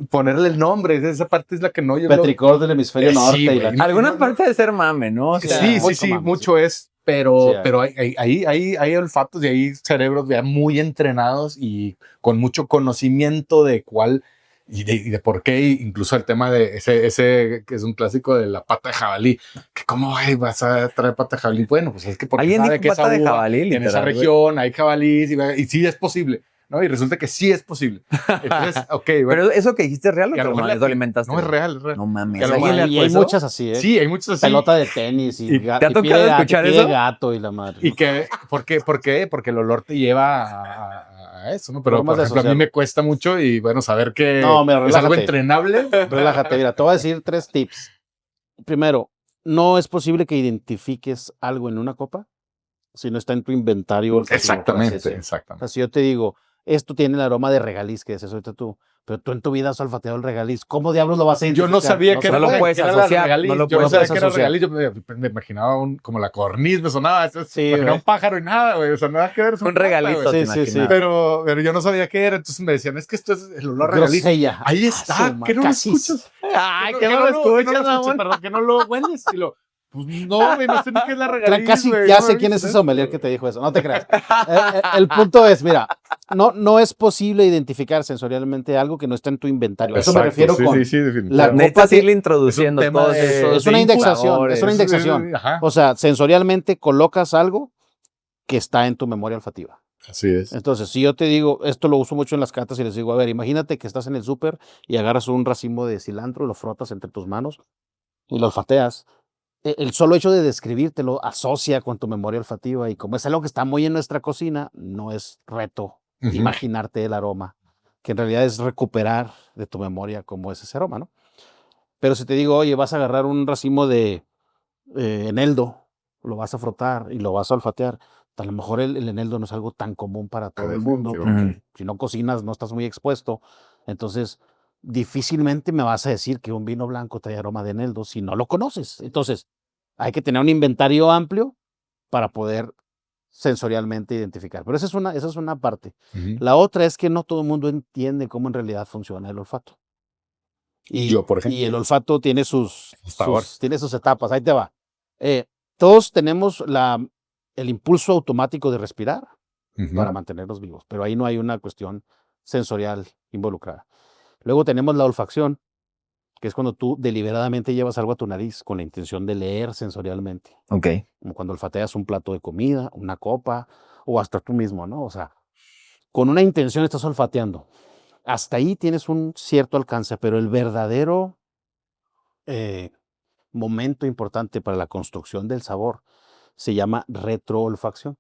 ponerle el nombre? Esa parte es la que no yo Petricor del hemisferio norte. sí, y güey. la... Alguna parte de ser mame, ¿no? O sea, Sí, mame, mucho es, pero, Sí, pero hay olfatos y hay cerebros ya muy entrenados y con mucho conocimiento de cuál y de por qué, incluso el tema de ese que es un clásico de la pata de jabalí, que cómo vas a traer pata de jabalí, bueno, pues es que porque alguien sabe dijo que esa pata de uva, jabalí, en esa literal, güey. región hay jabalíes y sí es posible, ¿no? Y resulta que sí es posible. Entonces, ok, bueno. Pero eso que dijiste es real o Y a te lo mejor lo alimentaste. no, es real, es real. No mames. Que a lo ¿Alguien mejor- le y hay puso? muchas así, ¿eh? Sí, hay muchos así. Pelota de tenis y, ¿Y ga- te ha y tocado pide gato, escuchar pide eso? gato y la madre. Y que, ¿por qué? Porque el olor te lleva a eso, ¿no? Pero, Formas por de ejemplo, a mí asociarlo. me cuesta mucho y, bueno, saber que No, mira, es algo relájate. entrenable. Relájate, mira, te voy a decir 3 tips. Primero, no es posible que identifiques algo en una copa si no está en tu inventario olfativo. Exactamente, O sea, exactamente. si yo te digo, esto tiene el aroma de regaliz, que decías ahorita tú, pero tú en tu vida has olfateado el regaliz. ¿Cómo diablos lo vas a Yo identificar? no sabía que no era lo la- puedes que era la asociar, regaliz. no lo Yo no puedes sabía que era asociar. regaliz. Yo me imaginaba como la corniz, me sonaba. Sí, Me imaginaba güey. un pájaro y nada, güey. O sea, nada que ver. es Un planta, regalito, güey. te Sí, sí, sí. imaginas. Pero yo no sabía qué era. Entonces me decían, es que esto es el olor a regaliz. Grosella. Ahí Ah, está. su ¿Qué no lo casi. escuchas? Ay, ¿Qué no lo escuchas? Perdón, que no lo hueles. Y lo, pues no, güey, no sé ni qué es la regaliz, Casi güey, ya no sé me quién es dices ese sommelier que te dijo eso. No te creas. El punto es, mira, no es posible identificar sensorialmente algo que no está en tu inventario. Eso me Exacto, refiero sí, con sí, definitivamente. la Necesitas copa irle que- introduciendo es un tema todos de- esos es una input indexación, sabores. es una indexación. Ajá, O sea, sensorialmente colocas algo que está en tu memoria olfativa. así es. Entonces, si yo te digo, esto lo uso mucho en las catas y les digo, a ver, imagínate que estás en el súper y agarras un racimo de cilantro, lo frotas entre tus manos y lo olfateas. El solo hecho de describírtelo asocia con tu memoria olfativa y como es algo que está muy en nuestra cocina, no es reto Ujú. imaginarte el aroma, que en realidad es recuperar de tu memoria cómo es ese aroma, ¿no? Pero si te digo, oye, vas a agarrar un racimo de eneldo, lo vas a frotar y lo vas a olfatear, a lo mejor el eneldo no es algo tan común para todo el mundo, Definitivamente. porque si no cocinas no estás muy expuesto, entonces difícilmente me vas a decir que un vino blanco trae aroma de eneldo si no lo conoces. Entonces, hay que tener un inventario amplio para poder sensorialmente identificar. Pero esa es una parte. Ujú. La otra es que no todo el mundo entiende cómo en realidad funciona el olfato. Yo, por ejemplo. Y el olfato tiene Sabor. tiene sus etapas. Ahí te va. Todos tenemos el impulso automático de respirar Ujú. para mantenernos vivos, pero ahí no hay una cuestión sensorial involucrada. Luego tenemos la olfacción, que es cuando tú deliberadamente llevas algo a tu nariz con la intención de leer sensorialmente, Ok. como cuando olfateas un plato de comida, una copa o hasta tú mismo, ¿no? O sea, con una intención estás olfateando. Hasta ahí tienes un cierto alcance, pero el verdadero momento importante para la construcción del sabor se llama retroolfacción.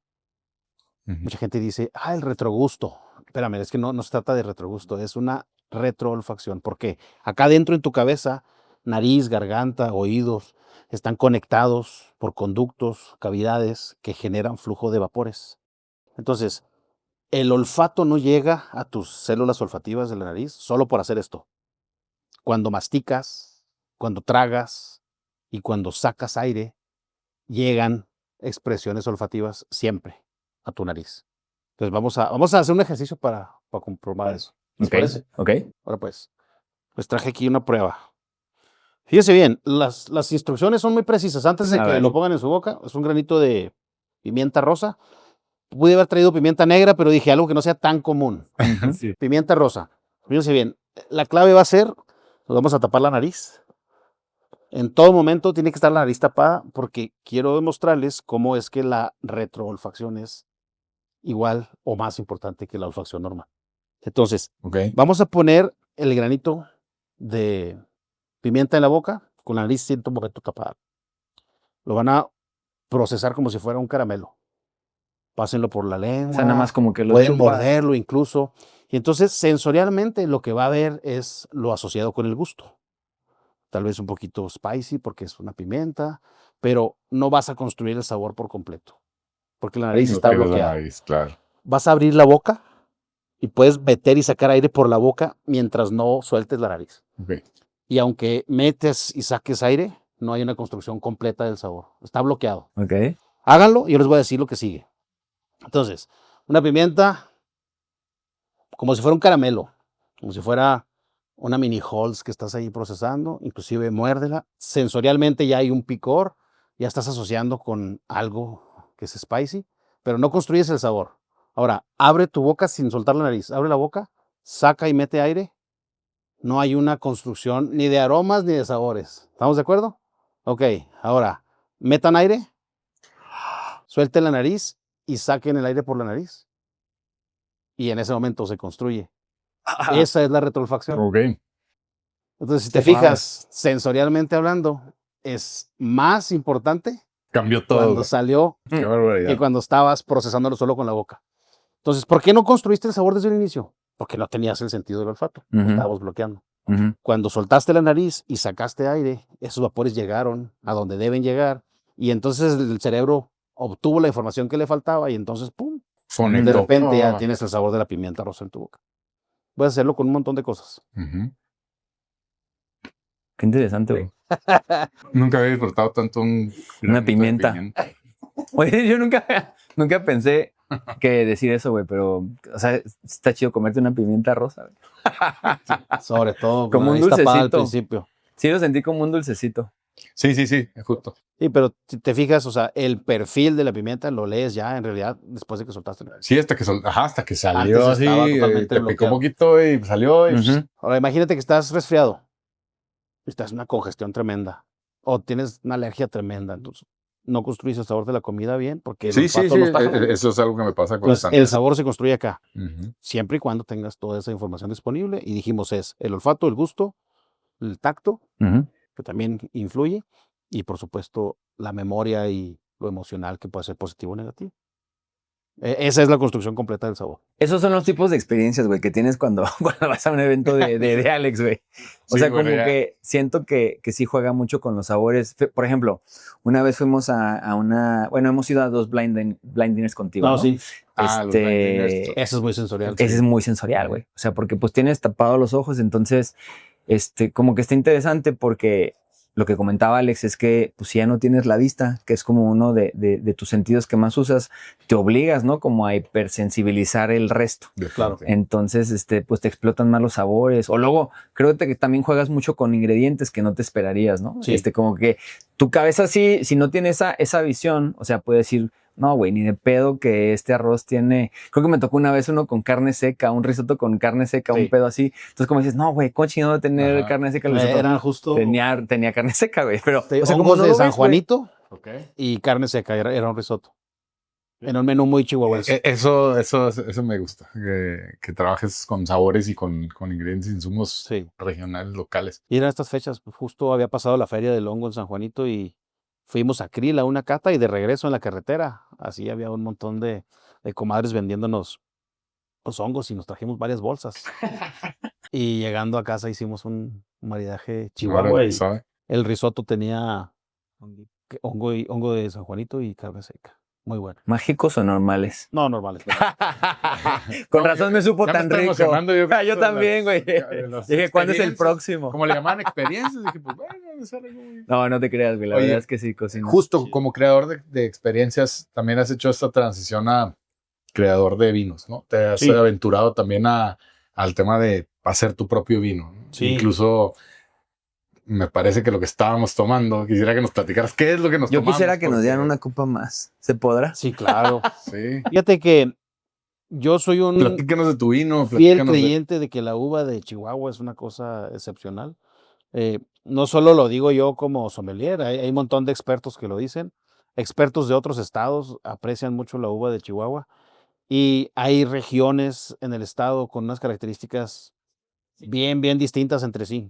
Ujú. Mucha gente dice, el retrogusto. Espérame, es que no se trata de retrogusto, es una retroolfacción. ¿Por qué? Acá dentro en tu cabeza, nariz, garganta, oídos, están conectados por conductos, cavidades que generan flujo de vapores. Entonces, el olfato no llega a tus células olfativas de la nariz solo por hacer esto. Cuando masticas, cuando tragas y cuando sacas aire, llegan expresiones olfativas siempre a tu nariz. Entonces vamos a hacer un ejercicio para comprobar eso. ¿Les parece? Ok. Ahora pues traje aquí una prueba. Fíjese bien, las instrucciones son muy precisas. Antes de A que ver. lo pongan en su boca, es un granito de pimienta rosa. Pude haber traído pimienta negra, pero dije algo que no sea tan común. Ujú. Sí. Pimienta rosa. Fíjense bien, la clave va a ser, nos vamos a tapar la nariz. En todo momento tiene que estar la nariz tapada porque quiero demostrarles cómo es que la retroolfacción es igual o más importante que la olfacción normal. Entonces, Ok. vamos a poner el granito de pimienta en la boca con la nariz en todo momento tapada. Lo van a procesar como si fuera un caramelo. Pásenlo por la lengua. O sea, nada más como que lo pueden chupas. morderlo incluso. Y entonces, sensorialmente, lo que va a haber es lo asociado con el gusto. Tal vez un poquito spicy porque es una pimienta, pero no vas a construir el sabor por completo, porque la nariz No está tienes la bloqueada. nariz, claro. Vas a abrir la boca y puedes meter y sacar aire por la boca mientras no sueltes la nariz. Ok. Y aunque metes y saques aire, no hay una construcción completa del sabor. Está bloqueado. Ok. Háganlo y yo les voy a decir lo que sigue. Entonces, una pimienta como si fuera un caramelo, como si fuera una mini Halls que estás ahí procesando, inclusive muérdela. Sensorialmente ya hay un picor, ya estás asociando con algo que es spicy, pero no construyes el sabor. Ahora, abre tu boca sin soltar la nariz. Abre la boca, saca y mete aire. No hay una construcción ni de aromas ni de sabores. ¿Estamos de acuerdo? Ok, ahora, metan aire, suelten la nariz y saquen el aire por la nariz. Y en ese momento se construye. Esa es la retroolfacción. Ok. Entonces, si te Sí, fijas, sensorialmente hablando, es más importante Cambió todo. cuando güey. salió Qué que barbaridad. cuando estabas procesándolo solo con la boca. Entonces, ¿por qué no construiste el sabor desde el inicio? Porque no tenías el sentido del olfato, lo Ujú. estábamos bloqueando. Ujú. Cuando soltaste la nariz y sacaste aire, esos vapores llegaron a donde deben llegar y entonces el cerebro obtuvo la información que le faltaba y entonces, ¡pum! De Conectó. repente ya tienes el sabor de la pimienta rosa en tu boca. Puedes hacerlo con un montón de cosas. Ujú. Qué interesante, güey. Nunca había disfrutado tanto Una granito de pimienta. Oye, yo nunca pensé que decir eso, güey, pero, o sea, está chido comerte una pimienta rosa, güey. Sobre todo Como un ahí está tapada al dulcecito. principio. Sí, lo sentí como un dulcecito. Sí, justo. Sí, pero si te fijas, o sea, el perfil de la pimienta lo lees ya en realidad después de que soltaste. Sí, hasta que salió Antes así, estaba totalmente te picó un bloqueado. poquito y salió. Y, Ujú. Ahora imagínate que estás resfriado, estás en una congestión tremenda o tienes una alergia tremenda, entonces no construyes el sabor de la comida bien porque el sí, olfato no está jalando. eso es algo que me pasa Entonces, constante. el sabor se construye acá, Ujú. siempre y cuando tengas toda esa información disponible. Y dijimos es el olfato, el gusto, el tacto, Ujú. que también influye, y por supuesto la memoria y lo emocional que puede ser positivo o negativo. Esa es la construcción completa del sabor. Esos son los tipos de experiencias, güey, que tienes cuando vas a un evento de Alex, güey. O Sí, sea, bueno, como ya. que siento que sí juega mucho con los sabores. Por ejemplo, una vez fuimos a una, bueno, hemos ido a 2 blind dinners contigo, ¿no? Sí, Los blind dinners. eso es muy sensorial. Ese es muy sensorial, güey. O sea, porque pues tienes tapados los ojos, entonces, como que está interesante porque lo que comentaba Alex es que pues si ya no tienes la vista, que es como uno de tus sentidos que más usas, te obligas, ¿no? Como a hipersensibilizar el resto. Claro. Entonces, pues te explotan más los sabores. O luego, creo que también juegas mucho con ingredientes que no te esperarías, ¿no? Sí. Como que tu cabeza sí, si no tiene esa visión, o sea, puede decir, no, güey, ni de pedo que este arroz tiene. Creo que me tocó una vez uno con carne seca, un risotto con carne seca, Sí. un pedo así. Entonces, como dices, no, güey, ¿cómo chingado de tener Ajá. carne seca el risotto? Eran justo Tenía carne seca, güey. Pero, o sea, como hongos no de lo San ves, güey. Juanito Ok. y carne seca, era un risotto. En un menú muy chihuahuense. Eso me gusta, que trabajes con sabores y con ingredientes e insumos Sí. regionales, locales. Y eran estas fechas, pues, justo había pasado la feria del hongo en San Juanito y fuimos a Krill a una cata y de regreso en la carretera, así había un montón de comadres vendiéndonos los hongos y nos trajimos varias bolsas. Y llegando a casa hicimos un maridaje chihuahua Ahora, y ¿sabe? el risotto tenía hongo de San Juanito y carne seca. Muy bueno. ¿Mágicos o normales? No, normales. Con No, razón me supo ya me tan está rico. emocionando, yo creo, Yo también, güey. de las Dije, ¿cuándo es el experiencias. próximo? Como le llaman experiencias, dije, pues bueno, me sale muy... No te creas, güey. La Oye, verdad es que sí, cocino. Justo como creador de experiencias, también has hecho esta transición a creador de vinos, ¿no? Te has Sí. aventurado también al tema de hacer tu propio vino, ¿no? Sí. Incluso me parece que lo que estábamos tomando, quisiera que nos platicaras qué es lo que nos Yo tomamos. quisiera que nos porque- dieran una copa más. ¿Se podrá? Sí, claro. Sí. Fíjate que yo soy un Platícanos de tu vino. fiel platícanos de- creyente de que la uva de Chihuahua es una cosa excepcional. No solo lo digo yo como sommelier, hay un montón de expertos que lo dicen. Expertos de otros estados aprecian mucho la uva de Chihuahua y hay regiones en el estado con unas características bien distintas entre sí.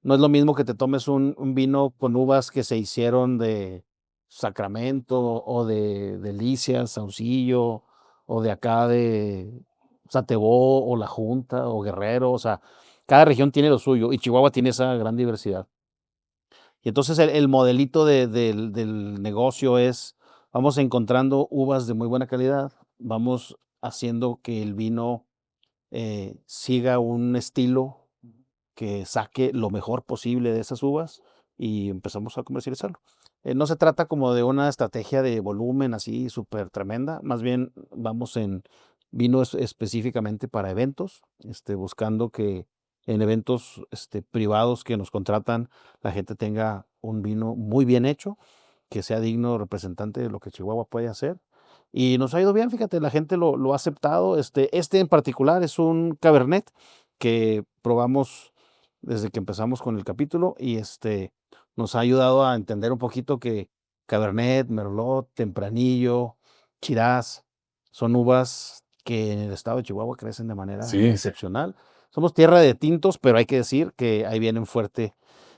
No es lo mismo que te tomes un vino con uvas que se hicieron de Sacramento o de Delicias, Saucillo, o de acá de Satebó o La Junta o Guerrero. O sea, cada región tiene lo suyo y Chihuahua tiene esa gran diversidad. Y entonces el modelito del negocio es, vamos encontrando uvas de muy buena calidad, vamos haciendo que el vino siga un estilo que saque lo mejor posible de esas uvas y empezamos a comercializarlo. No se trata como de una estrategia de volumen así súper tremenda, más bien vamos en vinos específicamente para eventos, buscando que en eventos privados que nos contratan la gente tenga un vino muy bien hecho, que sea digno representante de lo que Chihuahua puede hacer. Y nos ha ido bien, fíjate, la gente lo ha aceptado. Este en particular es un Cabernet que probamos desde que empezamos con el capítulo y nos ha ayudado a entender un poquito que Cabernet, Merlot, Tempranillo, Shiraz son uvas que en el estado de Chihuahua crecen de manera Sí. excepcional. Somos tierra de tintos, pero hay que decir que ahí vienen fuerte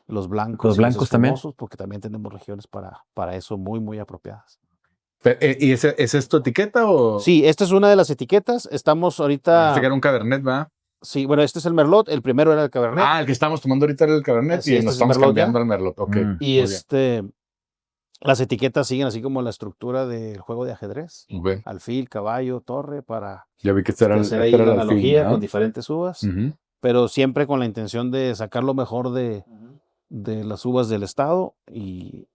los blancos. Los blancos también. espumosos, porque también tenemos regiones para eso muy apropiadas. ¿Y esa es tu etiqueta o...? Sí, esta es una de las etiquetas. Estamos ahorita... Dijiste que era un Cabernet, ¿verdad? Sí, bueno, este es el Merlot, el primero era el Cabernet. El que estamos tomando ahorita era el Cabernet Sí, y este nos es el estamos Merlot cambiando ya. al Merlot. Ok, Y muy bien. las etiquetas siguen así como la estructura del juego de ajedrez. Ok. Alfil, caballo, torre, para Ya vi que este era el, hacer este ahí era la el alfil, analogía ¿no? con diferentes uvas, Ujú. pero siempre con la intención de sacar lo mejor de las uvas del estado y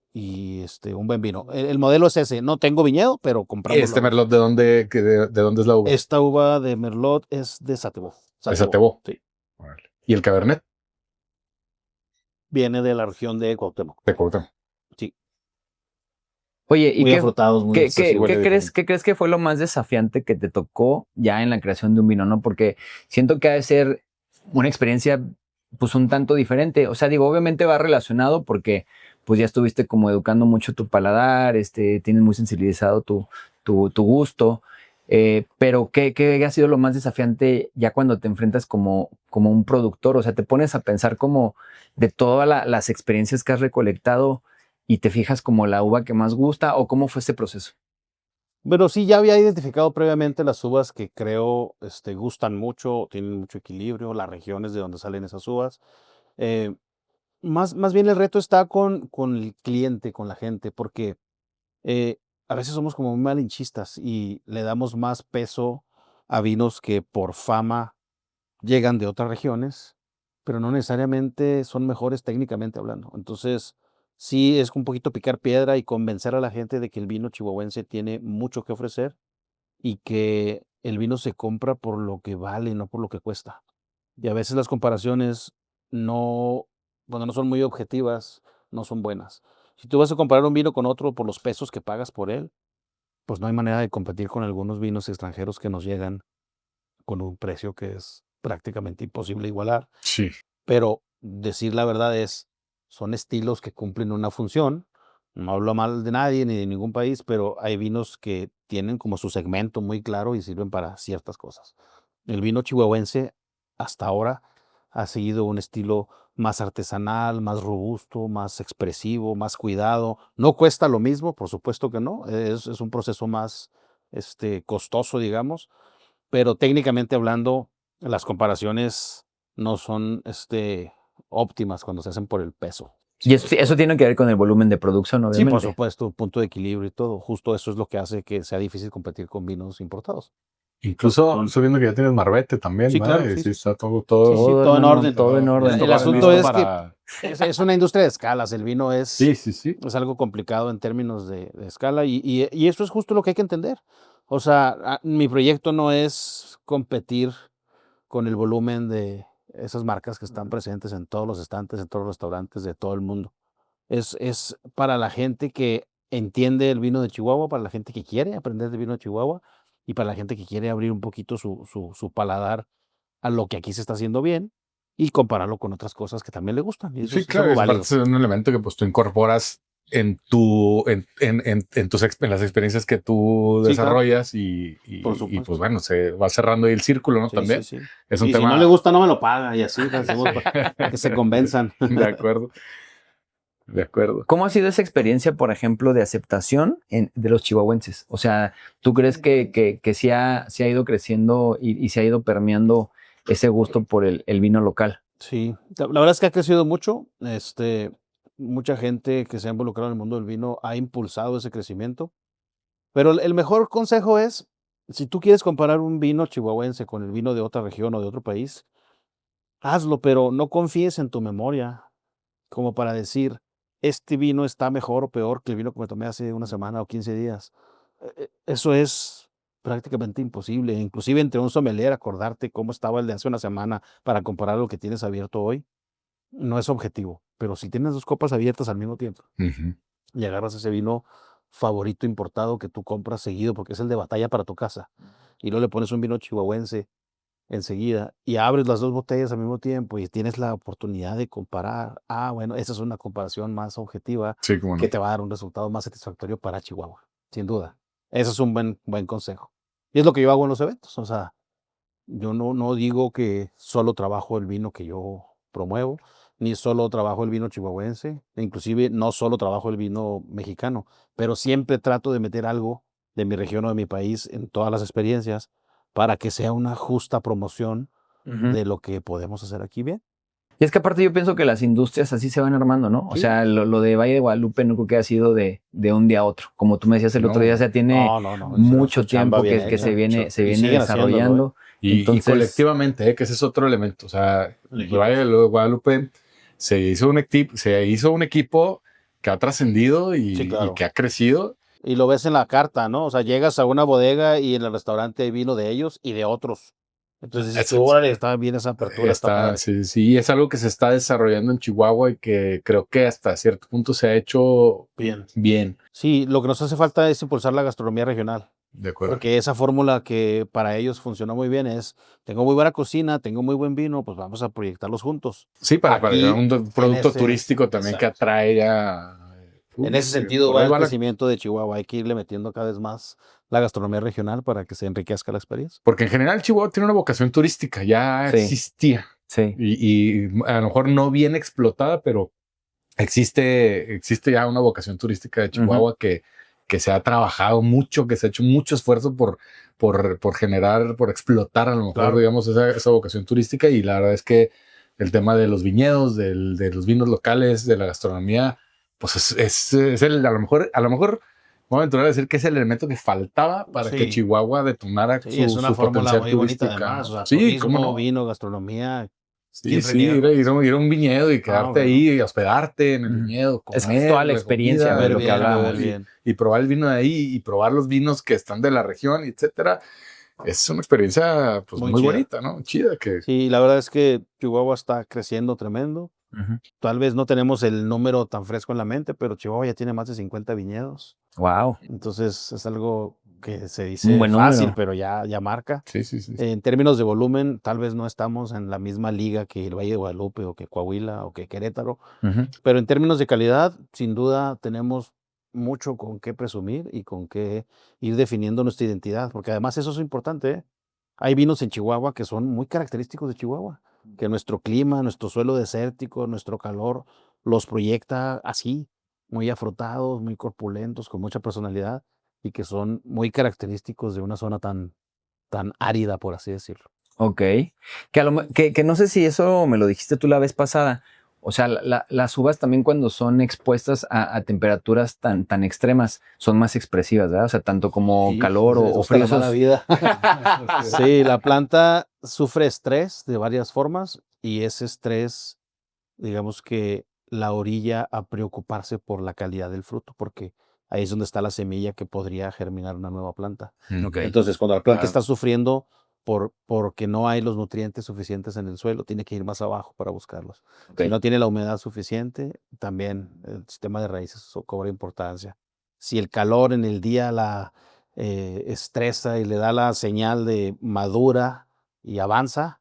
un buen vino. El modelo es ese, no tengo viñedo, pero compramos Este la uva. Merlot, ¿de dónde es la uva? Esta uva de Merlot es de Satebó. Es Atebó. Sí. Órale. ¿Y el Cabernet? Viene de la región de Cuauhtémoc. De Cuauhtémoc. Sí. Oye, ¿y Muy afrutados, muy así, huele diferente. qué crees que fue lo más desafiante que te tocó ya en la creación de un vino, no? Porque siento que ha de ser una experiencia, pues, un tanto diferente. O sea, digo, obviamente va relacionado porque, pues, ya estuviste como educando mucho tu paladar, tienes muy sensibilizado tu gusto. Pero ¿qué ha sido lo más desafiante ya cuando te enfrentas como un productor? O sea, te pones a pensar como de todas las experiencias que has recolectado y te fijas como la uva que más gusta o cómo fue este proceso. Pero sí, ya había identificado previamente las uvas que creo gustan mucho, tienen mucho equilibrio, las regiones de donde salen esas uvas. Eh, más bien el reto está con el cliente, con la gente, porque eh, a veces somos como muy malinchistas y le damos más peso a vinos que por fama llegan de otras regiones, pero no necesariamente son mejores técnicamente hablando. Entonces, sí es un poquito picar piedra y convencer a la gente de que el vino chihuahuense tiene mucho que ofrecer y que el vino se compra por lo que vale, no por lo que cuesta. Y a veces las comparaciones no, cuando no son muy objetivas, no son buenas. Si tú vas a comparar un vino con otro por los pesos que pagas por él, pues no hay manera de competir con algunos vinos extranjeros que nos llegan con un precio que es prácticamente imposible igualar. Sí. Pero decir la verdad son estilos que cumplen una función. No hablo mal de nadie ni de ningún país, pero hay vinos que tienen como su segmento muy claro y sirven para ciertas cosas. El vino chihuahuense hasta ahora ha seguido un estilo más artesanal, más robusto, más expresivo, más cuidado. No cuesta lo mismo, por supuesto que no. Es un proceso más costoso, digamos, pero técnicamente hablando, las comparaciones no son óptimas cuando se hacen por el peso. Y eso tiene que ver con el volumen de producción, Sí, por obviamente. supuesto, punto de equilibrio y todo. Justo eso es lo que hace que sea difícil competir con vinos importados. Incluso estoy viendo que ya tienes Marbete también, Sí, ¿verdad? claro, Y sí, sí, sí. está todo, Sí, todo, sí, Todo, todo en hermano, orden. todo en orden. El listo, asunto listo es que para... es una industria de escalas. El vino Sí, sí, sí. es algo complicado en términos de escala y eso es justo lo que hay que entender. O sea, mi proyecto no es competir con el volumen de esas marcas que están presentes en todos los estantes, en todos los restaurantes de todo el mundo. Es para la gente que entiende el vino de Chihuahua, para la gente que quiere aprender de vino de Chihuahua y para la gente que quiere abrir un poquito su paladar a lo que aquí se está haciendo bien y compararlo con otras cosas que también le gustan. Y eso Sí, es claro, algo esa parte válido. es un elemento que pues tú incorporas en las experiencias que tú Sí, claro, desarrollas por y, pues supuesto. bueno, se va cerrando ahí el círculo, ¿no? Sí, sí, También sí. es un Y si no le tema gusta, no me lo paga y así le hacemos para que se convenzan. de acuerdo, de acuerdo. ¿Cómo ha sido esa experiencia, por ejemplo, de aceptación de los chihuahuenses? O sea, ¿tú crees que sí ha ido creciendo y se ha ido permeando ese gusto por el vino local? Sí, la verdad es que ha crecido mucho. Mucha gente que se ha involucrado en el mundo del vino ha impulsado ese crecimiento. Pero el mejor consejo es, si tú quieres comparar un vino chihuahuense con el vino de otra región o de otro país, hazlo, pero no confíes en tu memoria como para decir, este vino está mejor o peor que el vino que me tomé hace una semana o 15 días. Eso es prácticamente imposible. Inclusive entre un sommelier acordarte cómo estaba el de hace una semana para comparar lo que tienes abierto hoy no es objetivo, pero si tienes 2 copas abiertas al mismo tiempo Ujú. y agarras ese vino favorito importado que tú compras seguido porque es el de batalla para tu casa, y luego le pones un vino chihuahuense enseguida y abres las 2 botellas al mismo tiempo y tienes la oportunidad de comparar, bueno, esa es una comparación más objetiva Sí, cómo que no. te va a dar un resultado más satisfactorio para Chihuahua, sin duda. Ese es un buen consejo. Y es lo que yo hago en los eventos, o sea, yo no digo que solo trabajo el vino que yo promuevo, ni solo trabajo el vino chihuahuense, e inclusive no solo trabajo el vino mexicano, pero siempre trato de meter algo de mi región o de mi país en todas las experiencias para que sea una justa promoción de lo que podemos hacer aquí bien. Y es que aparte yo pienso que las industrias así se van armando, ¿no? O Sí. sea, lo de Valle de Guadalupe no creo que ha sido de un día a otro. Como tú me decías el otro día, o sea, tiene No, mucho su chamba tiempo bien que se hecha. viene Y siguen desarrollando. Y Entonces, colectivamente, que ese es otro elemento. O sea, Valle de Guadalupe se hizo un equipo que ha trascendido Sí, claro. y que ha crecido. Y lo ves en la carta, ¿no? O sea, llegas a una bodega y en el restaurante hay vino de ellos y de otros. Entonces dices, Eso- órale, está bien esa apertura, está padre. sí, es algo que se está desarrollando en Chihuahua y que creo que hasta cierto punto se ha hecho bien. Sí, lo que nos hace falta es impulsar la gastronomía regional. De acuerdo. Porque esa fórmula que para ellos funciona muy bien es, tengo muy buena cocina, tengo muy buen vino, pues vamos a proyectarlos juntos. Sí, para Aquí, crear un producto ese- turístico también que exacto. atrae ya. En ese sentido por va ahí el va la- crecimiento de Chihuahua. Hay que irle metiendo cada vez más la gastronomía regional para que se enriquezca la experiencia. Porque en general Chihuahua tiene una vocación turística, ya Sí. existía. sí. Y a lo mejor no bien explotada, pero existe ya una vocación turística de Chihuahua que se ha trabajado mucho, que se ha hecho mucho esfuerzo por generar, por explotar a lo mejor, Claro. digamos, esa vocación turística. Y la verdad es que el tema de los viñedos, de los vinos locales, de la gastronomía, pues es a lo mejor, voy a aventurar a decir que es el elemento que faltaba para que Sí. Chihuahua detonara Sí, es una su fórmula potencial muy bonita turística. además. O sea, Sí, turismo, cómo no. vino, gastronomía. Sí, ¿Quién sí, reniega? ir a un viñedo y quedarte bueno. ahí y hospedarte en el Ujú. viñedo, comer, Es toda la experiencia comida, de lo que hablábamos. beber bien. y probar el vino de ahí y probar los vinos que están de la región, etcétera. Es una experiencia pues Muy muy chida. bonita, ¿no? Chida que Sí, la verdad es que Chihuahua está creciendo tremendo. Tal vez no tenemos el número tan fresco en la mente, pero Chihuahua ya tiene más de 50 viñedos. Wow. Entonces es algo que se Un dice buen fácil, número. pero ya marca. sí. En términos de volumen, tal vez no estamos en la misma liga que el Valle de Guadalupe o que Coahuila o que Querétaro, pero en términos de calidad, sin duda tenemos mucho con qué presumir y con qué ir definiendo nuestra identidad, porque además eso es importante, ¿eh? Hay vinos en Chihuahua que son muy característicos de Chihuahua, que nuestro clima, nuestro suelo desértico, nuestro calor los proyecta así, muy afrutados, muy corpulentos, con mucha personalidad y que son muy característicos de una zona tan árida, por así decirlo. Ok. Que no sé si eso me lo dijiste tú la vez pasada. O sea, las uvas también cuando son expuestas a temperaturas tan extremas son más expresivas, ¿verdad? O sea, tanto como Sí, calor les o gusta frío. la mala vida. Sí, la planta sufre estrés de varias formas y ese estrés, digamos que la orilla a preocuparse por la calidad del fruto, porque ahí es donde está la semilla que podría germinar una nueva planta. Ok. Entonces, cuando la planta Claro. está sufriendo porque no hay los nutrientes suficientes en el suelo, tiene que ir más abajo para buscarlos. Ok. Si no tiene la humedad suficiente, también el sistema de raíces cobra importancia. Si el calor en el día la estresa y le da la señal de madura y avanza,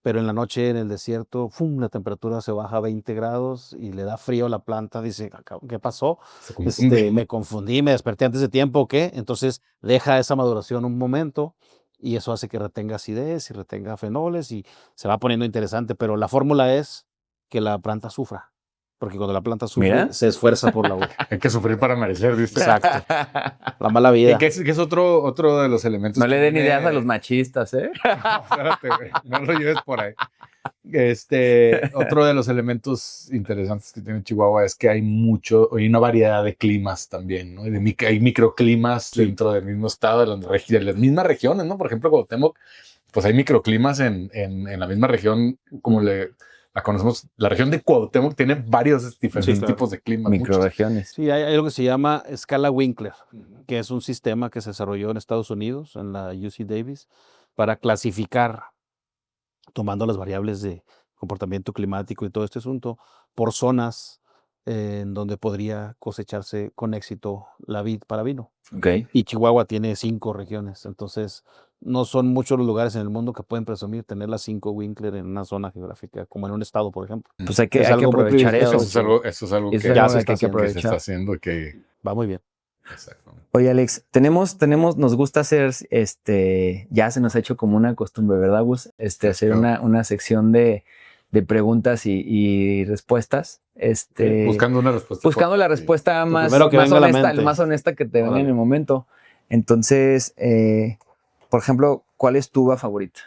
pero en la noche en el desierto, ¡fum!, la temperatura se baja a 20 grados y le da frío a la planta, dice, ¿qué pasó? Se confunde. Me confundí, me desperté antes de tiempo, ¿o qué? Entonces deja esa maduración un momento y eso hace que retenga acidez y retenga fenoles y se va poniendo interesante, pero la fórmula es que la planta sufra, porque cuando la planta sufre, Mira. se esfuerza por la uva. Hay que sufrir para merecer, ¿viste? Exacto. La mala Y vida. que es otro de los elementos. No le que den tiene- ideas a los machistas, ¿eh? No, espérate, güey. No lo lleves por ahí. Otro de los elementos interesantes que tiene Chihuahua es que hay una variedad de climas también, ¿no? Hay microclimas dentro del mismo estado, de las mismas regiones, ¿no? Por ejemplo, Cuauhtémoc, pues hay microclimas en la misma región, como la conocemos. La región de Cuauhtémoc tiene varios diferentes claro. tipos de climas. muchos. Microregiones. Sí, hay algo que se llama escala Winkler, que es un sistema que se desarrolló en Estados Unidos, en la UC Davis, para clasificar, tomando las variables de comportamiento climático y todo este asunto, por zonas en donde podría cosecharse con éxito la vid para vino. Ok. Y Chihuahua tiene 5 regiones, entonces no son muchos los lugares en el mundo que pueden presumir tener las 5 Winkler en una zona geográfica, como en un estado, por ejemplo. Pues hay que Es algo muy aprovechar privilegiado. eso. Eso es algo Eso que es ya algo se que hay que está haciendo, que se está aprovechar. haciendo, que Va muy bien. exacto. Oye, Alex, nos gusta hacer, ya se nos ha hecho como una costumbre, ¿verdad, Gus? Hacer una sección de preguntas y respuestas. Buscando una respuesta. Buscando la respuesta más primero que venga a la honesta, mente. más honesta que te venga en Órale. el momento. Entonces, por ejemplo, ¿cuál es tu uva favorita?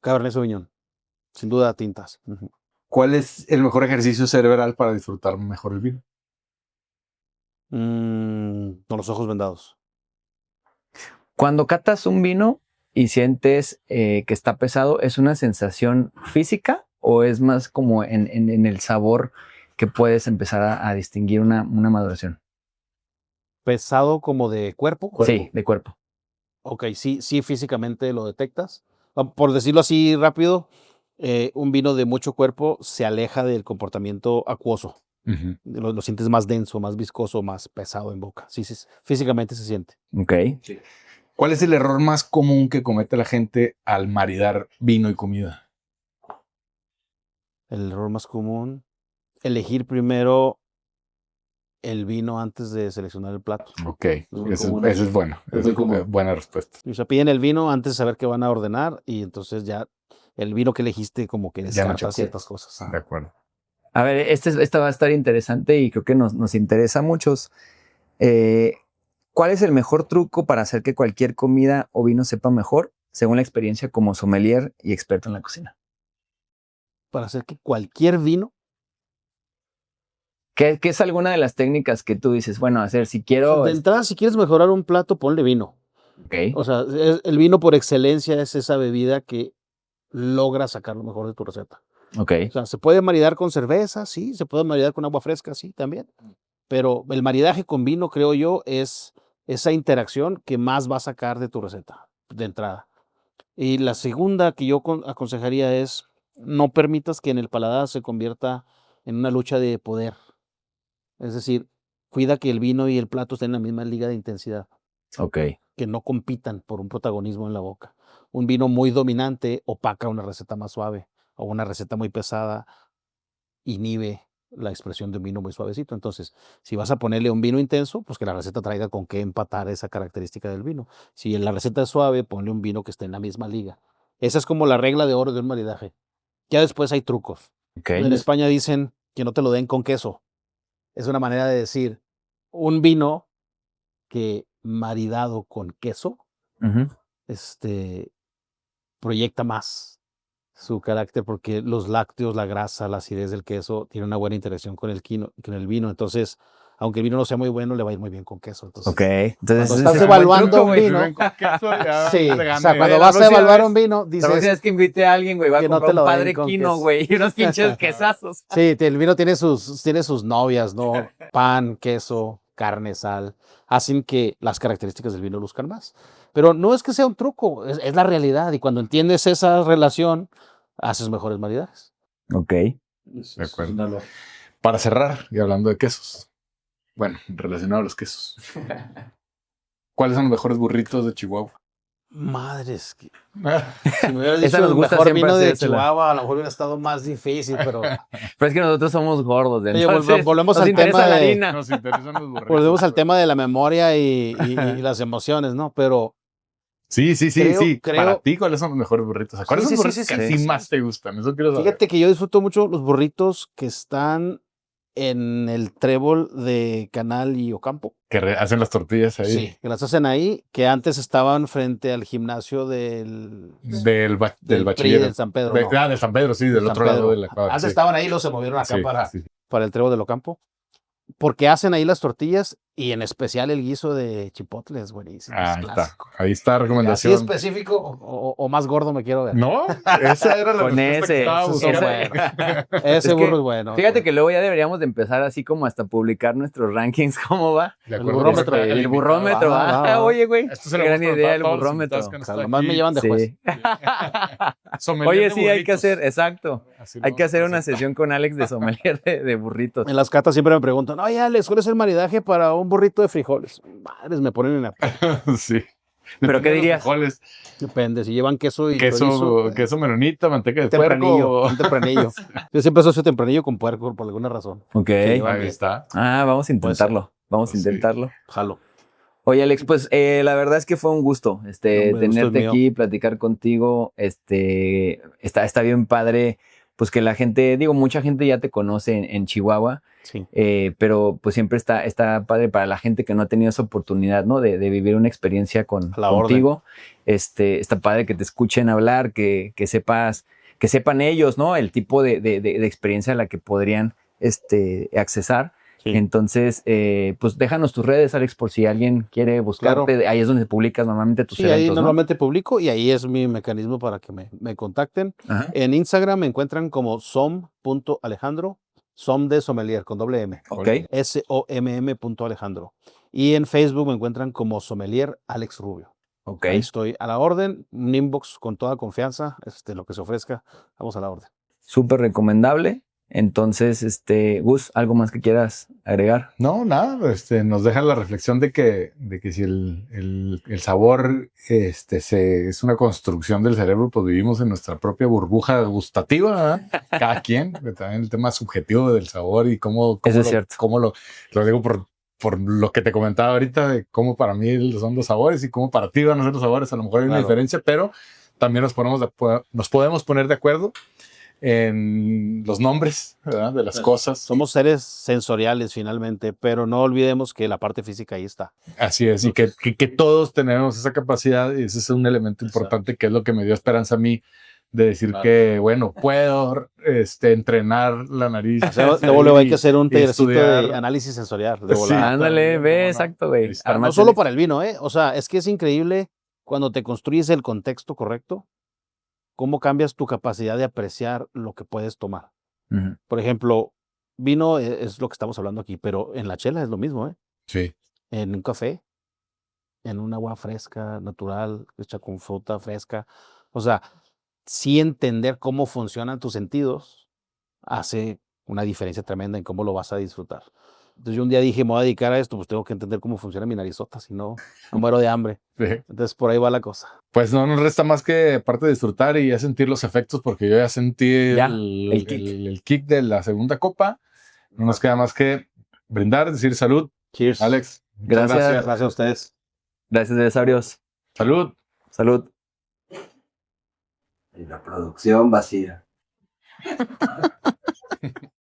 Cabernet Sauvignon. Sin duda, tintas. Ujú. ¿Cuál es el mejor ejercicio cerebral para disfrutar mejor el vino? Con los ojos vendados. Cuando catas un vino y sientes que está pesado, ¿es una sensación física o es más como en el sabor que puedes empezar a distinguir una maduración? Pesado como de cuerpo. Sí, de cuerpo. Ok, sí, sí, físicamente lo detectas. Por decirlo así rápido, un vino de mucho cuerpo se aleja del comportamiento acuoso. Ujú. Lo sientes más denso, más viscoso, más pesado en boca. Sí, sí, físicamente se siente. Ok. ¿Cuál es el error más común que comete la gente al maridar vino y comida? El error más común, elegir primero el vino antes de seleccionar el plato. Ok, muy ese común es eso. bueno. Es Esa muy común. es buena respuesta. O sea, piden el vino antes de saber qué van a ordenar y entonces ya el vino que elegiste como que Ya no descarta chocó. ciertas cosas. De acuerdo. A ver, esta va a estar interesante y creo que nos interesa a muchos. ¿Cuál es el mejor truco para hacer que cualquier comida o vino sepa mejor, según la experiencia como sommelier y experto en la cocina? Para hacer que cualquier vino, ¿Qué es alguna de las técnicas que tú dices, bueno, hacer si quiero... de entrada, si quieres mejorar un plato, ponle vino. Ok, O sea, el vino por excelencia es esa bebida que logra sacar lo mejor de tu receta. ok, O sea, se puede maridar con cerveza, sí, se puede maridar con agua fresca, sí, también. Pero el maridaje con vino, creo yo, es esa interacción que más va a sacar de tu receta, de entrada. Y la segunda que yo aconsejaría es no permitas que en el paladar se convierta en una lucha de poder. Es decir, cuida que el vino y el plato estén en la misma liga de intensidad, ok, que no compitan por un protagonismo en la boca. Un vino muy dominante opaca una receta más suave, o una receta muy pesada inhibe la expresión de un vino muy suavecito. Entonces, si vas a ponerle un vino intenso, pues que la receta traiga con qué empatar esa característica del vino. Si la receta es suave, ponle un vino que esté en la misma liga. Esa es como la regla de oro de un maridaje. Ya después hay trucos. ok. En España dicen que no te lo den con queso. Es una manera de decir un vino que maridado con queso, Ujú. proyecta más su carácter porque los lácteos, la grasa, la acidez del queso tiene una buena interacción con el vino. Entonces, aunque el vino no sea muy bueno, le va a ir muy bien con queso. Entonces, Ok, entonces cuando ese estás es un buen evaluando truco, un güey. vino, Ven con queso, ya sí, te o gané. sea, cuando La vas a próxima evaluar vez- un vino, La próxima dices vez que invite a alguien, güey, va a que no comprar te lo un den padre con quino, queso. güey, y unos pinches quesazos. Sí, el vino tiene sus novias, ¿no? Pan, queso, carne, sal, hacen que las características del vino luzcan más. Pero no es que sea un truco, es la realidad. Y cuando entiendes esa relación, haces mejores maridajes. Ok. De acuerdo. Para cerrar, y hablando de quesos, bueno, relacionado a los quesos, ¿cuáles son los mejores burritos de Chihuahua? Madres, si me hubieras Esa dicho nos el gusta mejor siempre vino de hacérsela. Chihuahua, a lo mejor hubiera estado más difícil, pero Pero es que nosotros somos gordos, Oye, entonces volvemos nos al interesa tema la de- harina. Nos interesan los burritos. volvemos al tema de la memoria y las emociones, ¿no? Pero Sí, sí, sí, Creo- sí. creo- Para ti, ¿cuáles son los mejores burritos? ¿Cuáles Sí, son los sí, burritos sí, que sí, así sí. más te gustan? Eso quiero saber. fíjate que yo disfruto mucho los burritos que están en el trébol de Canal y Ocampo. Que hacen las tortillas ahí. Sí, que las hacen ahí, que antes estaban frente al gimnasio del Del PRI bachillerato. del San Pedro. no, De San Pedro, sí, del San otro lado Pedro. de la cuadra. Antes Sí, estaban ahí, los se movieron acá sí, para, sí. para el trébol del Ocampo. Porque hacen ahí las tortillas y en especial el guiso de chipotle es buenísimo. es Ahí está. clásico. Ahí está la ¿Así recomendación. específico o más gordo me quiero ver? No, esa era la Con respuesta que ese, estaba eso buscando. bueno. Ese Es que, burro es bueno. Fíjate que luego ya deberíamos de empezar así como hasta publicar nuestros rankings, ¿cómo va? De El acuerdo. burrómetro. Porque El burrómetro, Va. oye, güey. Esto se Qué lo gran hemos idea el preguntado a todos los invitados burrómetro. que han O sea, estado nomás me aquí. llevan de juez. Sí. Sommelier Oye, de sí, hay que burritos. hacer, exacto. Así lo Hay que vamos a hacer una hacer. sesión con Alex de sommelier de burritos. En las catas siempre me preguntan, oye Alex, ¿cuál es el maridaje para un burrito de frijoles? Madres, me ponen en la... Sí. ¿Pero qué Depende de los dirías? frijoles. Depende, si llevan queso y chorizo, Queso menonita, manteca de tempranillo, puerco. un tempranillo. Yo siempre asocio tempranillo con puerco por alguna razón. Ok. Sí, va Ahí bien. está. Vamos a Puede ser. intentarlo. Vamos a Sí. intentarlo. Jalo. Oye, Alex, pues la verdad es que fue un gusto Hombre, gusto es tenerte mío. aquí, platicar contigo. Está bien padre, pues que la gente, digo, mucha gente ya te conoce en Chihuahua Sí. Pero pues siempre está padre para la gente que no ha tenido esa oportunidad, ¿no? De vivir una experiencia A la contigo. Está padre que te escuchen hablar, que sepan ellos, ¿no? El tipo de experiencia a la que podrían accesar. Sí. Entonces, pues déjanos tus redes, Alex, por si alguien quiere buscarte. Claro. Ahí es donde publicas normalmente tus Sí, eventos, ahí ¿no? normalmente publico y ahí es mi mecanismo para que me contacten. Ajá. En Instagram me encuentran como som.alejandro, som de sommelier con doble M. Ok. SOMM.alejandro. Y en Facebook me encuentran como sommelier Alex Rubio. Ok. Ahí estoy a la orden, un inbox con toda confianza, lo que se ofrezca, vamos a la orden. Súper recomendable. Entonces, Gus, ¿algo más que quieras agregar? No, nada, nos deja la reflexión de que si el sabor es una construcción del cerebro, pues vivimos en nuestra propia burbuja gustativa, ¿verdad? Cada quien, también el tema subjetivo del sabor y Eso es cierto. cómo lo digo por lo que te comentaba ahorita de cómo para mí son los sabores y cómo para ti van a ser los sabores. A lo mejor hay una diferencia, pero también nos podemos poner de acuerdo en los nombres, ¿verdad? De las cosas. Somos seres sensoriales finalmente, pero no olvidemos que la parte física ahí está. Así es, y que todos tenemos esa capacidad y ese es un elemento importante que es lo que me dio esperanza a mí de decir que, bueno, puedo entrenar la nariz. Luego hay que hacer un tallercito estudiar. de análisis sensorial. Sí, ándale, ve, exacto, güey. No solo para el vino, o sea, es que es increíble cuando te construyes el contexto correcto, cómo cambias tu capacidad de apreciar lo que puedes tomar. Ujú. Por ejemplo, vino es lo que estamos hablando aquí, pero en la chela es lo mismo, Sí. En un café, en un agua fresca, natural, hecha con fruta fresca. O sea, sí entender cómo funcionan tus sentidos hace una diferencia tremenda en cómo lo vas a disfrutar. Entonces yo un día dije, me voy a dedicar a esto, pues tengo que entender cómo funciona mi narizota, si no, me muero de hambre. Sí. Entonces por ahí va la cosa. Pues no nos resta más que, aparte de disfrutar y ya sentir los efectos, porque yo ya sentí el kick de la segunda copa. No nos queda más que brindar, decir salud. Cheers. Alex, Gracias. Gracias a ustedes. Gracias, Besaurios. Salud. Salud. Y la producción vacía.